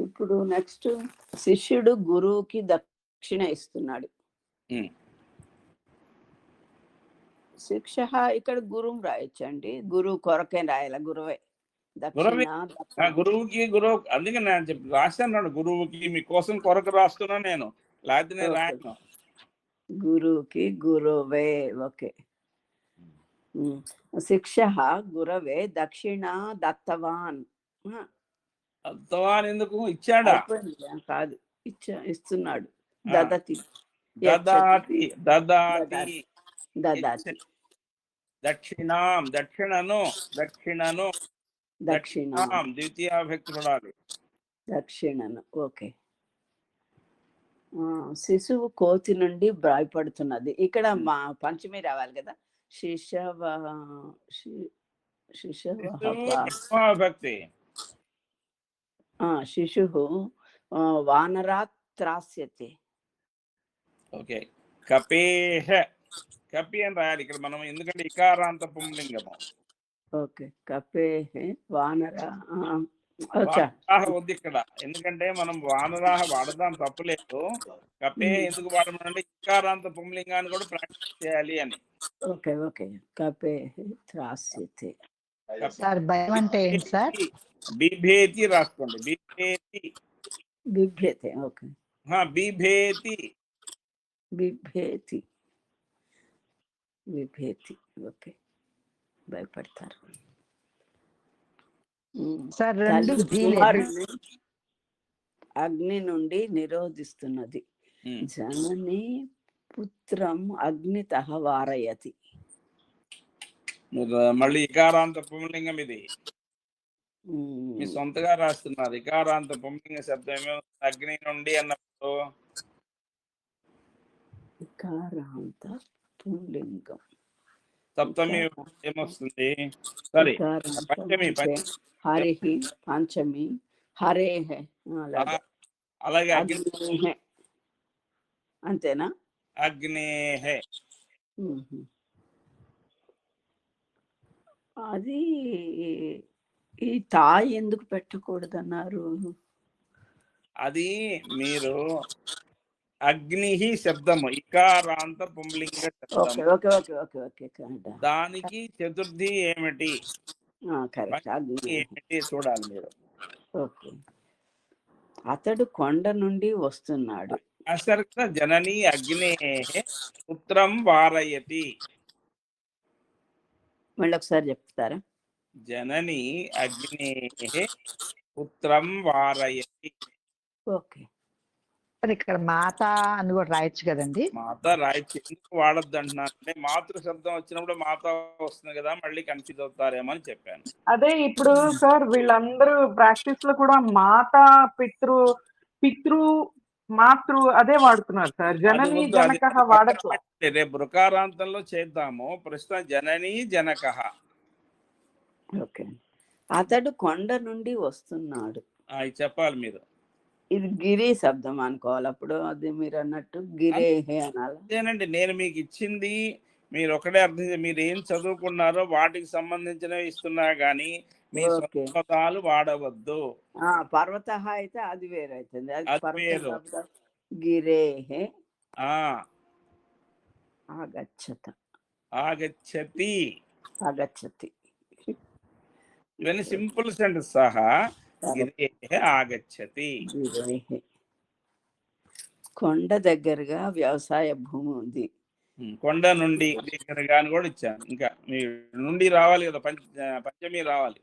ఇప్పుడు నెక్స్ట్ శిష్యుడు గురువుకి దక్షిణ ఇస్తున్నాడు. శిక్ష ఇక్కడ గురువు రాయొచ్చండి. గురువు కొరకే రాయాల, గురువే గురువుకి గురువు. అందుకే నేను రాశాను గురువుకి, మీకోసం కొరకు రాస్తున్నా నేను, లేకపోతే నేను రాయను. గురువుకి గురువే. ఓకే. శిక్ష గురవే దక్షిణ దత్తవాన్. దత్తవాన్ ఎందుకు ఇచ్చాడా? కాదు, ఇస్తున్నాడు. దదతి దదాతి దదాతి దదాతి దక్షిణాం దక్షిణను దక్షిణను దక్షిణాం ద్వితీయ విభక్తి పడాలి. దక్షిణను. ఓకే. శిశువు కోతి నుండి భయపడుతున్నది. ఇక్కడ మా పంచమి రావాలి కదా. శిశు వానరాత్ త్రాస్యతే. ఓకే. కపేహ కపి అని రాయాలి ఇక్కడ మనం, ఎందుకంటే ఇకారాంత పుంలింగము. ఓకే. కపేహ వానరా వద్దు ఇక్కడ, ఎందుకంటే మనం వానరాహ వాడదాం తప్పులేదు. కపే ఎందుకు వాడమంటే ఇకారాంత పుంలింగాన్ని కూడా ప్రాక్టీస్ చేయాలి అని. ఓకే. ఓకే. కపే త్రాస్యతే. సార్ భయం అంటే ఏంటి సార్? బిభేతి రాసుకోండి. బిభేతి బిభ్యతే. ఓకే. బిభేతి బిభేతి విభేతి. ఓకే. భయపడతారు సార్. అగ్ని నుండి నిరోధిస్తున్నది. జనని పుత్రం అగ్నితః వారయతి. మళ్ళీ ఇకారాంత పుంలింగం ఇది మీ సొంతగా రాస్తున్నారు. ఇకారాంత పుంలింగ శబ్దం ఏమో అగ్ని నుండి అన్నప్పుడు ఇకారాంత పుంలింగం సప్తమి ఏమొస్తుంది? సారీ పంచమి. హరి పంచమి హరే. అలాగే అంతేనా? అగ్నేహే. అది ఈ తాయి ఎందుకు పెట్టకూడదన్నారు? అది మీరు అగ్ని శబ్దము ఇకారాంత పుంలింగ శబ్దం. దానికి చతుర్థి ఏమిటి ఏమిటి చూడాలి మీరు. ఓకే. అతడు కొండ నుండి వస్తున్నాడు. అసర్క జనని అగ్నే పుత్రం వారయతి. మళ్ళీ ఒకసారి చెప్తారా? జనని అగ్నే పుత్రం వారయతి. ఓకే. ఇక్కడ మాత అని కూడా రాయొచ్చు కదండి? మాత రాయొచ్చు. ఎందుకు వాడద్దు అంటున్నాను అంటే మాతృ శబ్దం వచ్చినప్పుడు మాత వస్తుంది కదా, మళ్ళీ కన్ఫ్యూజ్ అవుతారేమో అని చెప్పాను. అదే ఇప్పుడు సార్ వీళ్ళందరూ ప్రాక్టీస్ లో కూడా మాత పితృ పితృ మాతృ అదే వాడుతున్నారు సార్. జనని జనక వాడట్లా. రేపు రుకారాంతంలో చేద్దాము. ప్రస్తుతం జనని జనక. ఓకే. అతడు కొండ నుండి వస్తున్నాడు. అది చెప్పాలి మీరు. ఇది గిరి శబ్దం అనుకోవాలి. అప్పుడు అది మీరు అన్నట్టు గిరేహే అనాలి. అదేనండి, నేను మీకు ఇచ్చింది మీరు ఒకటే అర్థం. మీరు ఏం చదువుకున్నారో వాటికి సంబంధించినవి ఇస్తున్నా గానీ మీ పదాలు వాడవద్దు. పర్వత అయితే అది వేరైతుంది. అది గిరేహే ఆగచ్చత ఆగచ్చతి ఆగచ్చతి. ఇవన్నీ సింపుల్ సెంటెన్స్. సహా గిరేహే ఆగచ్చతి. కొండ దగ్గరగా వ్యవసాయ భూమి ఉంది. కొండ నుండి దగ్గరగా అని కూడా ఇచ్చాను. ఇంకా మీ నుండి రావాలి కదా, పంచమి రావాలి.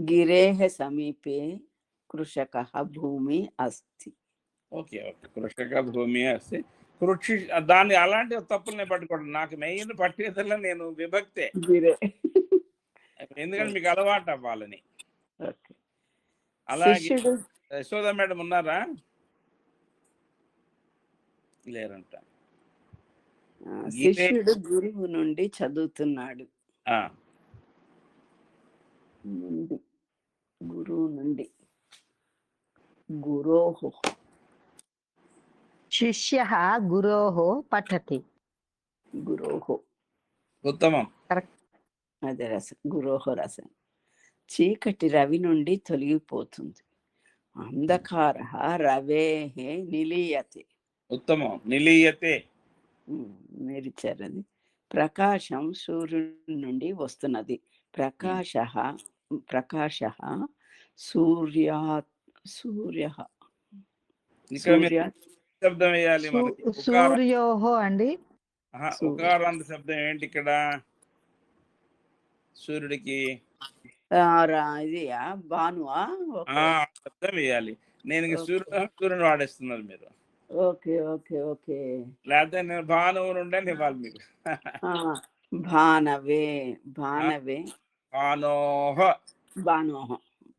గిరేహ సమీపే కృషకః భూమి అస్తి. ఓకే ఓకే, కృషక భూమి వస్తే కృషి, దాన్ని అలాంటి తప్పుల్ని పట్టుకోండి. నాకు మెయిన్ పట్టేదల్లా నేను విభక్తే, గిరే. ఎందుకంటే మీకు అలవాటు అవ్వాలని. ఓకే. అలాగే శిష్యుడు యశోద మేడం ఉన్నారా? లేరంట. శిష్యుడు గురువు నుండి చదువుతున్నాడు. గురువు నుండి గురోః. శిష్యః గురోః పఠతి. గురోః ఉత్తమం. అదే రసం, గురోః రసం. చీకటి రవి నుండి తొలగిపోతుంది. అంధకారః రవేః నిలీయతే. ఉత్తమం. నిలీయతే. మీరిచ్చారు అది. ప్రకాశం సూర్యుడి నుండి వస్తున్నది. ప్రకాశః సూర్యః శబ్దం వేయాలి మనకి. సూర్యోః అండి. ఉకారాంత శబ్దం ఏంటి ఇక్కడ సూర్యుడికి? ఇది భానువా? శబ్దం వేయాలి. నేను సూర్యుని వాడేస్తున్నారు మీరు. Okay okay okay. లేకపోతే నేను భానువు నుండే ఇవ్వాలి మీకు. భానవే భానవే భానోహ భానోహ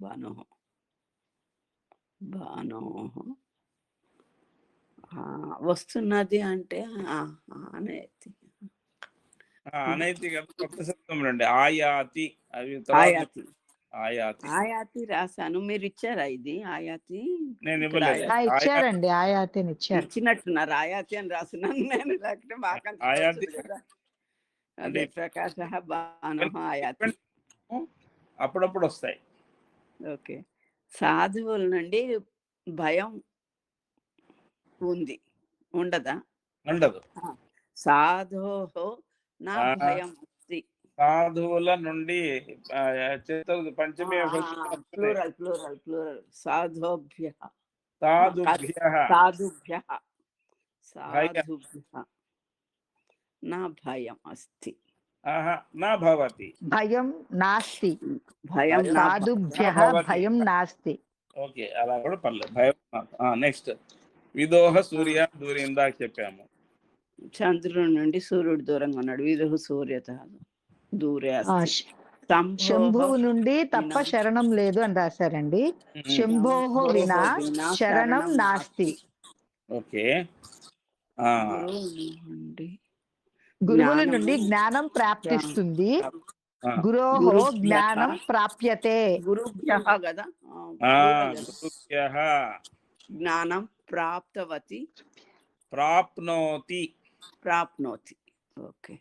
భానోహ భానోహ. వస్తున్నది అంటే అనైతి. అనైతి కదా, కొత్త శబ్దం రండి. ఆయాతి. అవి ఆయాతి. ఆయాతి ఆయాతి రాశాను. మీరు ఇచ్చారా ఇది? ఆయాతి నేను ఇవ్వలేదు. ఇచ్చారండి, ఆయాతిని ఇచ్చారు. ఇచ్చినట్టున్నారు. ఆయాతి అని రాస్తున్నాను నేను. లేకపోతే మాకంటే అదే ప్రకాశ భానోహ ఆయాతి. అప్పుడప్పుడు వస్తాయి. ఓకే. సాధువుల నుండి భయం ఉంది, ఉండదా? ఉండదు. సాధోః నా భయం అస్తి. సాధువుల నుండి పంచమీ ప్లూరల్ ప్లూరల్ ప్లూరల్. సాధోభ్యః సాధుభ్యః సాధుభ్యః సాధుభ్యః నా భయం అస్తి. నా భవతి. భయం నాస్తి. భయం సాధుభ్యః భయం నాస్తి. ఓకే, అలా కూడా పర్లేదు. భయం. నెక్స్ట్ విదోహ సూర్య దూరి. ఇందాక చెప్పాము. చంద్రుడి నుండి సూర్యుడు దూరంగా ఉన్నాడు. విదోహ సూర్యత దూరే అస్తి. శంభువు నుండి తప్ప శరణం లేదు అని రాశారండి. శంభోః వినా శరణం నాస్తి. ఓకే. గురువుల నుండి జ్ఞానం ప్రాప్తిస్తుంది. గురోః జ్ఞానం ప్రాప్యతే. గురుభ్యః కదా. గురుభ్యః జ్ఞానం ప్రాప్తవతి. ప్రాప్నోతి. ప్రాప్నోతి. ఓకే.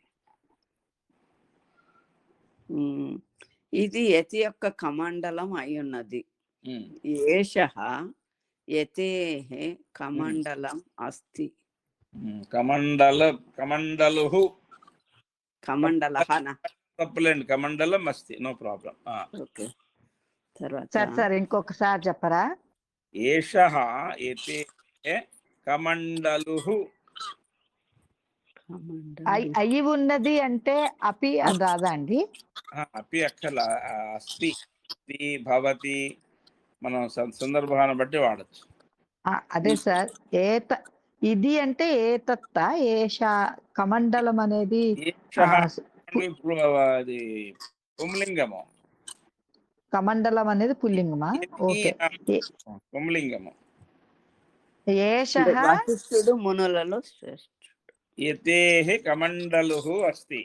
ఇది యతి యొక్క కమండలం అయి ఉన్నది. ఏషః యతేః కమండలం అస్తి. కమండలుః. కమండలః తప్పులేండి, కమండలం అస్తి. No problem. ఓకే. తర్వాత సార్ ఇంకొకసారి చెప్పరా? ఏషః యతేః కమండలుః. అయి ఉన్నది అంటే అపి అని రాదా అండి? అపి అక్కల అస్తి భవతి. మనం సందర్భాన్ని బట్టి వాడచ్చు. అదే సార్. ఇది అంటే ఏతత్త ఏష. కమండలం అనేది పుంలింగము. కమండలం అనేది పుల్లింగమా? ఓకే. పుంలింగము. ఏషః వశిష్ఠుడు మునులలో శ్రేష్ఠుడు. యతేః కమండలుః అస్తి.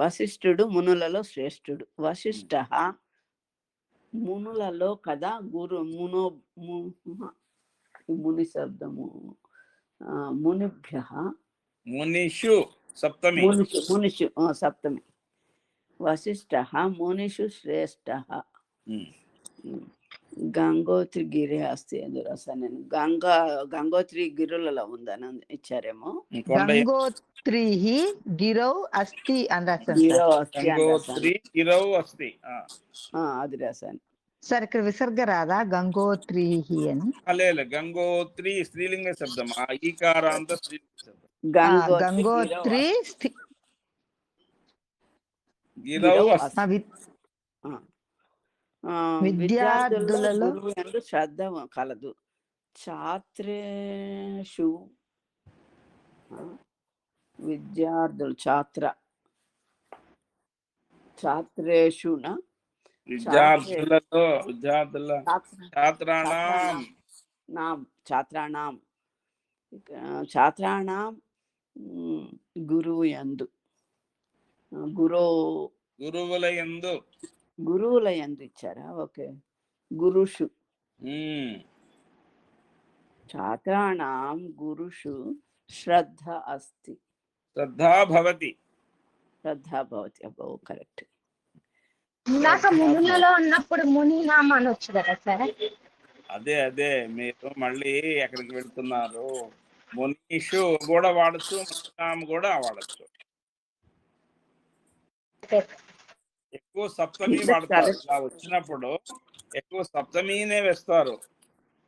వశిష్ఠుడు మునులలో శ్రేష్ఠుడు. వశిష్ఠః మునులలో కదా. గురు ముని శబ్దము. మునిభ్యః మునిషు సప్తమి. మునిషు సప్తమి. వశిష్ఠః మునిషు శ్రేష్ఠః. గంగోత్రి గిరి అస్తి అని రాశాను నేను. గంగోత్రి గిరులలో ఉందని ఇచ్చారేమో. గంగోత్రి గిరౌ అస్తి అని రాశాను. గిరౌ అస్తి. అది రాశాను సార్. ఇక్కడ విసర్గ రాదా? గంగోత్రి అని. లేదు, గంగోత్రి స్త్రీలింగ శబ్దం. ఈకారాంత స్త్రీలింగ శబ్దం. గంగోత్రి గిరౌ అస్తి. విద్యార్థులలో గురువు యందు శ్రద్ధ కలదు. ఛాత్రేషు విద్యార్థులు ఛాత్రేషున ఛాత్రాణం గురువు యందు గురువుల యందు ఇచ్చారా? ఓకే. గురుషు ఛాత్రాణం గురుషు శ్రద్ధ అస్తి. శ్రద్ధా భవతి. అబ్బో కరెక్ట్. ఇందాక మునులలో ఉన్నప్పుడు మునినామ అనొచ్చు కదా సార్? అదే మీరు మళ్ళీ ఎక్కడికి వెళ్తున్నారు? మునీషు కూడా వాడచ్చు, మునినామ కూడా వాడచ్చు. ఎక్కువ సప్తమి వాడతారు. ఇలా వచ్చినప్పుడు ఎక్కువ సప్తమినే వేస్తారు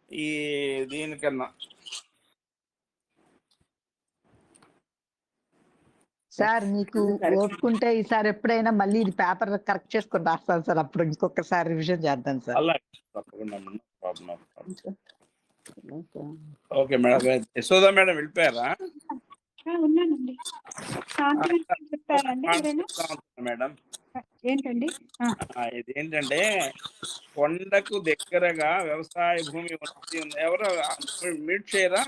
ఈ దీనికన్నా. సార్ మీకు ఓపుకుంటే ఈసారి ఎప్పుడైనా మళ్ళీ ఇది పేపర్ కరెక్ట్ చేసుకొని రాస్తాను సార్. అప్పుడు ఇంకొకసారి రివిజన్ చేద్దాం sir. Okay madam. Yashoda madam వెళ్ళిపోయారా? ఉన్నానండి. మేడం ఏంటండి? ఇదేంటంటే కొండకు దగ్గరగా వ్యవసాయ భూమి ఉంది. ఎవరు మీట్ చేయరా?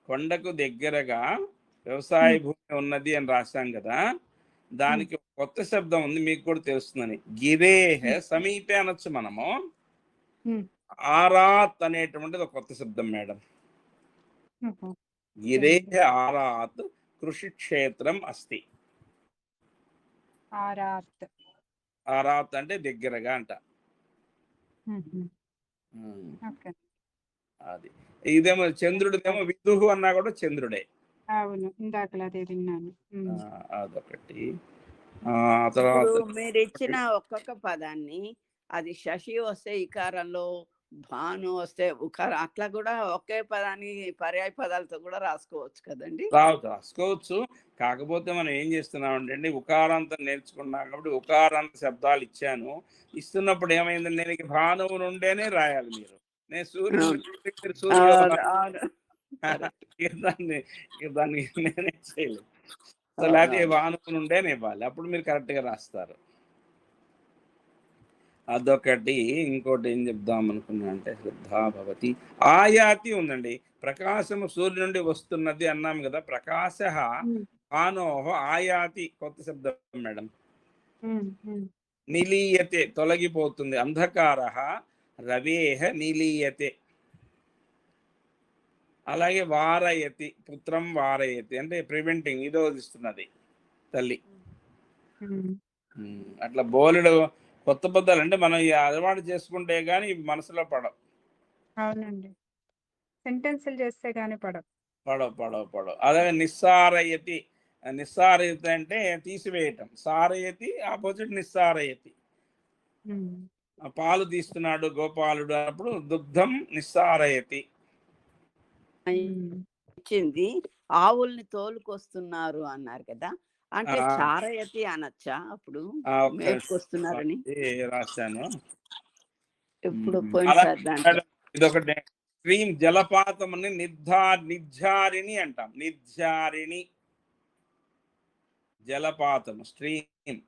కొండకు దగ్గరగా వ్యవసాయ భూమి ఉన్నది అని రాశాం కదా, దానికి కొత్త శబ్దం ఉంది, మీకు కూడా తెలుస్తుందని. గిరేహ సమీపే అనొచ్చు మనము. ఆరాత్ అనేటువంటిది ఒక కొత్త శబ్దం మేడం. గిరేహ ఆరాత్ కృషి క్షేత్రం అస్తి. ఆరాత్ అంటే దగ్గరగా అంట. అది ఇదేమో చంద్రుడిదేమో విదుహు అన్నా కూడా చంద్రుడే. అవును, ఇందాకలా అదే విన్నాను. అదొకటి. తర్వాత మీరు ఇచ్చిన ఒక్కొక్క పదాన్ని అది శశి వస్తే ఇకారంలో, భాను వస్తే ఉకారం, అట్లా కూడా ఒకే పదాన్ని పర్యాయ పదాలతో కూడా రాసుకోవచ్చు కదండి? రాసుకోవచ్చు. కాకపోతే మనం ఏం చేస్తున్నామంటే ఉకారాంతం నేర్చుకున్నాం కాబట్టి ఉకారాంత శబ్దాలు ఇచ్చాను. ఇస్తున్నప్పుడు ఏమైంది, నేను భానువు నుండేనే రాయాలి మీరు. నేను దాన్ని నేనే చేయలేదు. లేకపోతే భానువు నుండేనే ఇవ్వాలి, అప్పుడు మీరు కరెక్ట్ గా రాస్తారు. అదొకటి. ఇంకోటి ఏం చెప్దాం అనుకున్నా అంటే శ్రద్ధా భవతి. ఆయాతి ఉందండి. ప్రకాశము సూర్యుడి నుండి వస్తున్నది అన్నాం కదా. ప్రకాశ భానోహ ఆయాతి కొత్త శబ్దం మేడం. నిలీయతే తొలగిపోతుంది. అంధకార రవేహ నిలీయతే. అలాగే వారయతి పుత్రం వారయతి అంటే ప్రివెంటింగ్, నిరోధిస్తున్నది తల్లి. అట్లా బోలెడు కొత్త పదాలు అంటే మనం అలవాటు చేసుకుంటే గానీ మనసులో పడవు. అవునండి, సెంటెన్సులు చేస్తే గానీ పడవు. అలాగే నిస్సారయతి. నిస్సారయతి అంటే తీసివేయటం. సారయతి ఆపోజిట్ నిస్సారయతి. పాలు తీస్తున్నాడు గోపాలుడు అప్పుడు దుగ్ధం నిస్సారయతి. ఇచ్చింది ఆవుల్ని తోలుకొస్తున్నారు అన్నారు కదా, అంటే చారయతి అనొచ్చా? అప్పుడు మేపుకొస్తున్నారని రాశాను. ఇప్పుడు ఇదొకటి. స్ట్రీమ్ జలపాతం అని నిర్ధారిణి అంటాం. నిర్ధారిణి జలపాతం స్ట్రీమ్.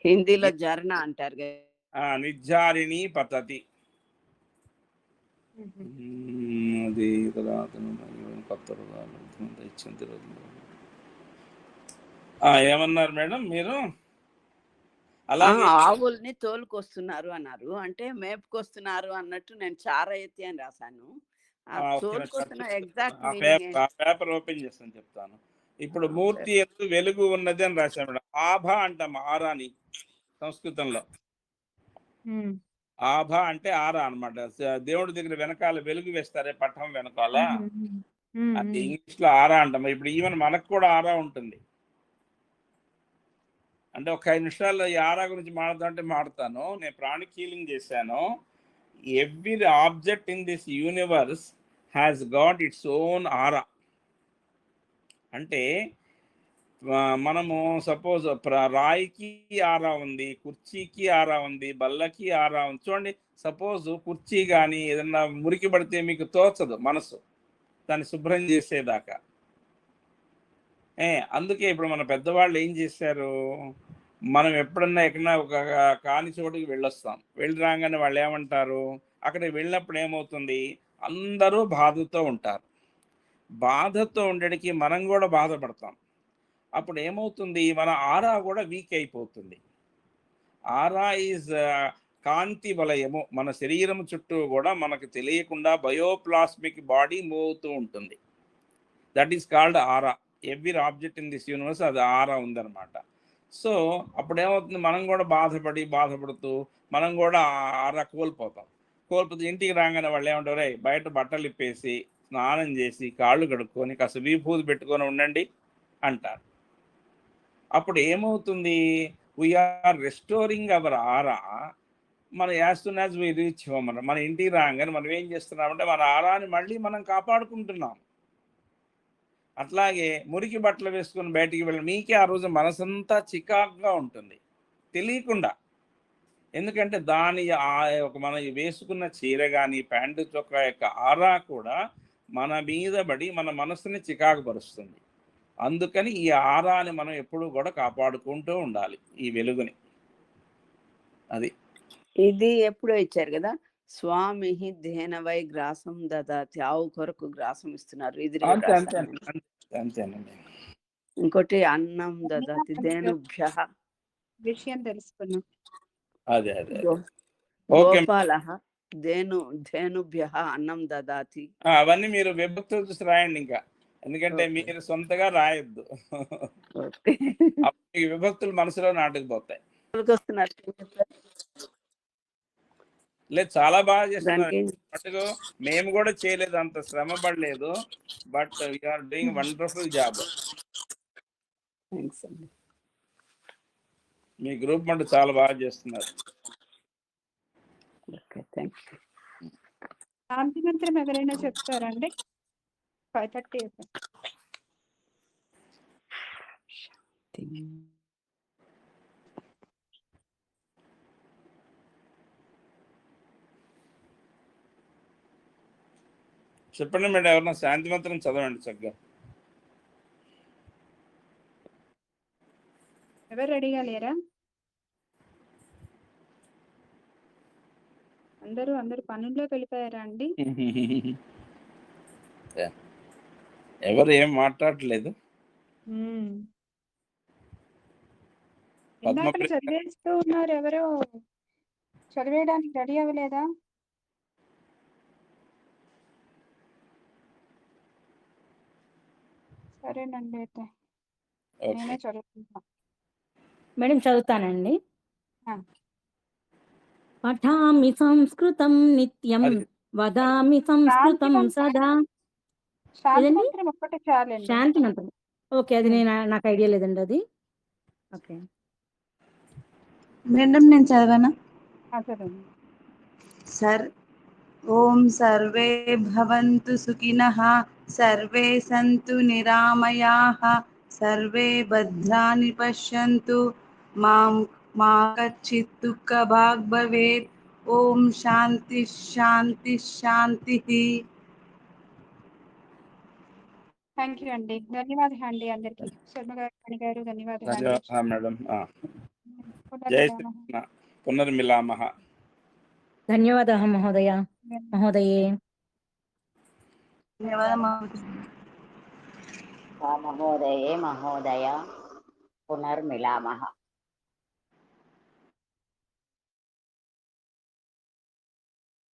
హిందీలో జర్న అంటారు. నిర్ధారిణి పతతి. అది కొత్త ఇచ్చింది. ఏమన్నారు మేడం మీరు? అలాగే ఆవుల్ని తోలుకొస్తున్నారు అన్నారు, అంటే మేపుకొస్తున్నారు అన్నట్టు నేను చారయతి అని రాశాను. పేపర్ ఓపెన్ చేస్తాను చెప్తాను. ఇప్పుడు మూర్తి ఎత్తు వెలుగు ఉన్నది అని రాశాను మేడం. ఆభ అంటాం ఆరాని సంస్కృతంలో. ఆభ అంటే ఆరా అన్నమాట. దేవుడి దగ్గర వెనకాల వెలుగు వేస్తారే పట్టం వెనకాల, అది ఇంగ్లీష్ లో ఆరా అంటాం. ఇప్పుడు ఈవెన్ మనకు కూడా ఆరా ఉంటుంది. అంటే ఒక 5 నిమిషాల్లో ఈ ఆరా గురించి మాట్లాడుతుంటే మాట్లాడతాను. నేను ప్రాణిక్ హీలింగ్ చేశాను. ఎవ్రీ ఆబ్జెక్ట్ ఇన్ దిస్ మనము సపోజ్ రాయికి ఆరా ఉంది, కుర్చీకి ఆరా ఉంది, బల్లకి ఆరా ఉంది. చూడండి, సపోజ్ కుర్చీ కానీ ఏదన్నా మురికి పడితే మీకు తోచదు మనసు దాన్ని శుభ్రం చేసేదాకా. అందుకే ఇప్పుడు మన పెద్దవాళ్ళు ఏం చేశారు, మనం ఎప్పుడన్నా ఎక్కడన్నా ఒక కాని చోటుకి వెళ్ళొస్తాం, వెళ్ళి రాగానే వాళ్ళు ఏమంటారు, అక్కడికి వెళ్ళినప్పుడు ఏమవుతుంది, అందరూ బాధతో ఉంటారు. బాధతో ఉండడానికి మనం కూడా బాధపడతాం. అప్పుడు ఏమవుతుంది, మన ఆరా కూడా వీక్ అయిపోతుంది. ఆరా ఈజ్ కాంతి వలయము. మన శరీరం చుట్టూ కూడా మనకు తెలియకుండా బయోప్లాస్మిక్ బాడీ మూవ్ అవుతూ ఉంటుంది. That is called aura. Every object in this universe అది ఆరా ఉందన్నమాట. సో అప్పుడు ఏమవుతుంది, మనం కూడా బాధపడుతూ మనం కూడా ఆరా కోల్పోతే ఇంటికి రాగానే వాళ్ళు ఏమంటారు, బయట బట్టలు ఇప్పేసి స్నానం చేసి కాళ్ళు కడుక్కొని కాస్త విభూతి పెట్టుకొని ఉండండి అంటారు. అప్పుడు ఏమవుతుంది, వీఆర్ రెస్టోరింగ్ అవర్ ఆరా. మన as soon as we reach home, మన ఇంటికి రాగానే మనం ఏం చేస్తున్నామంటే మన ఆరాని మళ్ళీ మనం కాపాడుకుంటున్నాం. అట్లాగే మురికి బట్టలు వేసుకొని బయటికి వెళ్ళి మీకే ఆ రోజు మనసంతా చికాకుగా ఉంటుంది తెలియకుండా. ఎందుకంటే మనం వేసుకున్న చీర కానీ ప్యాంటు చొక్కా యొక్క ఆరా కూడా మన మీద పడి మన మనసుని చికాకు పరుస్తుంది. అందుకని ఈ ఆరాని మనం ఎప్పుడూ కూడా కాపాడుకుంటూ ఉండాలి, ఈ వెలుగుని. అది ఇది ఎప్పుడో ఇచ్చారు కదా, స్వామి ధేనవై గ్రాసం దదాతి, ఆవు కొరకు గ్రాసం ఇస్తున్నారు. ఇది అంతేనండి. ఇంకోటి అన్నం దదాతి ధేనుభ్య, విషయం తెలుసుకున్నాం. అదే గోపాల ధేనుభ్య అన్నం దదాతి. అవన్నీ మీరు విభక్తులు చూసి రాయండి ఇంకా, ఎందుకంటే మీరు సొంతగా రాయొద్దు. ఈ విభక్తులు మనసులో నాటుకుపోతాయి. లేదు, చాలా బాగా చేస్తున్నారు. మేము కూడా చేయలేదు, అంత శ్రమ పడలేదు, but we are doing wonderful job. మీ గ్రూప్ మటు చాలా బాగా చేస్తున్నారు. శాంతి మంత్రం ఎవరైనా చెప్తారండి? 5:30. చెప్పండి మేడం, ఎవరన్నా శాంతి మంత్రం చదవండి చక్కగా. ఎవరు రెడీగా లేరా? అందరూ పనుల్లోకి వెళ్ళిపోయారా అండి? ఎవరు ఏం మాట్లాడట్లేదు. ఇందాక చదివేస్తూ ఉన్నారు, ఎవరో చదివేయడానికి రెడీ అవ్వలేదా? సరేనండి, అయితే నేనే చదువుకుంటా. మేడం చదువుతానండి. పఠామి సంస్కృతం నిత్యం వదామి సంస్కృతం సదా. శాంతి మంత్రం ఒక్కటే చాలండి. శాంతి మంత్రం, ఓకే. అది నాకు ఐడియా లేదండి అది. ఓకే మేడం, నేను చదవనా? చదవండి. ఓం సర్వే భవంతు సుఖినః, సర్వే సంతు నిరామయాః, సర్వే భద్రాణి పశ్యంతు, మా కచ్చిత్ దుఃఖభాగ్ భవేత్. ఓం శాంతి శాంతి శాంతి. థ్యాంక్ యూ అండి, ధన్యవాదాలు అండి అందరికి. శర్మ గారు, మణి గారు, ధన్యవాదాలు మేడం. జై శ్రీకృష్ణ. పునర్మిలామః. ధన్యవాదాः మహోదయ మహోదయే. మహోదయే మహోదయ పునర్మిలామః.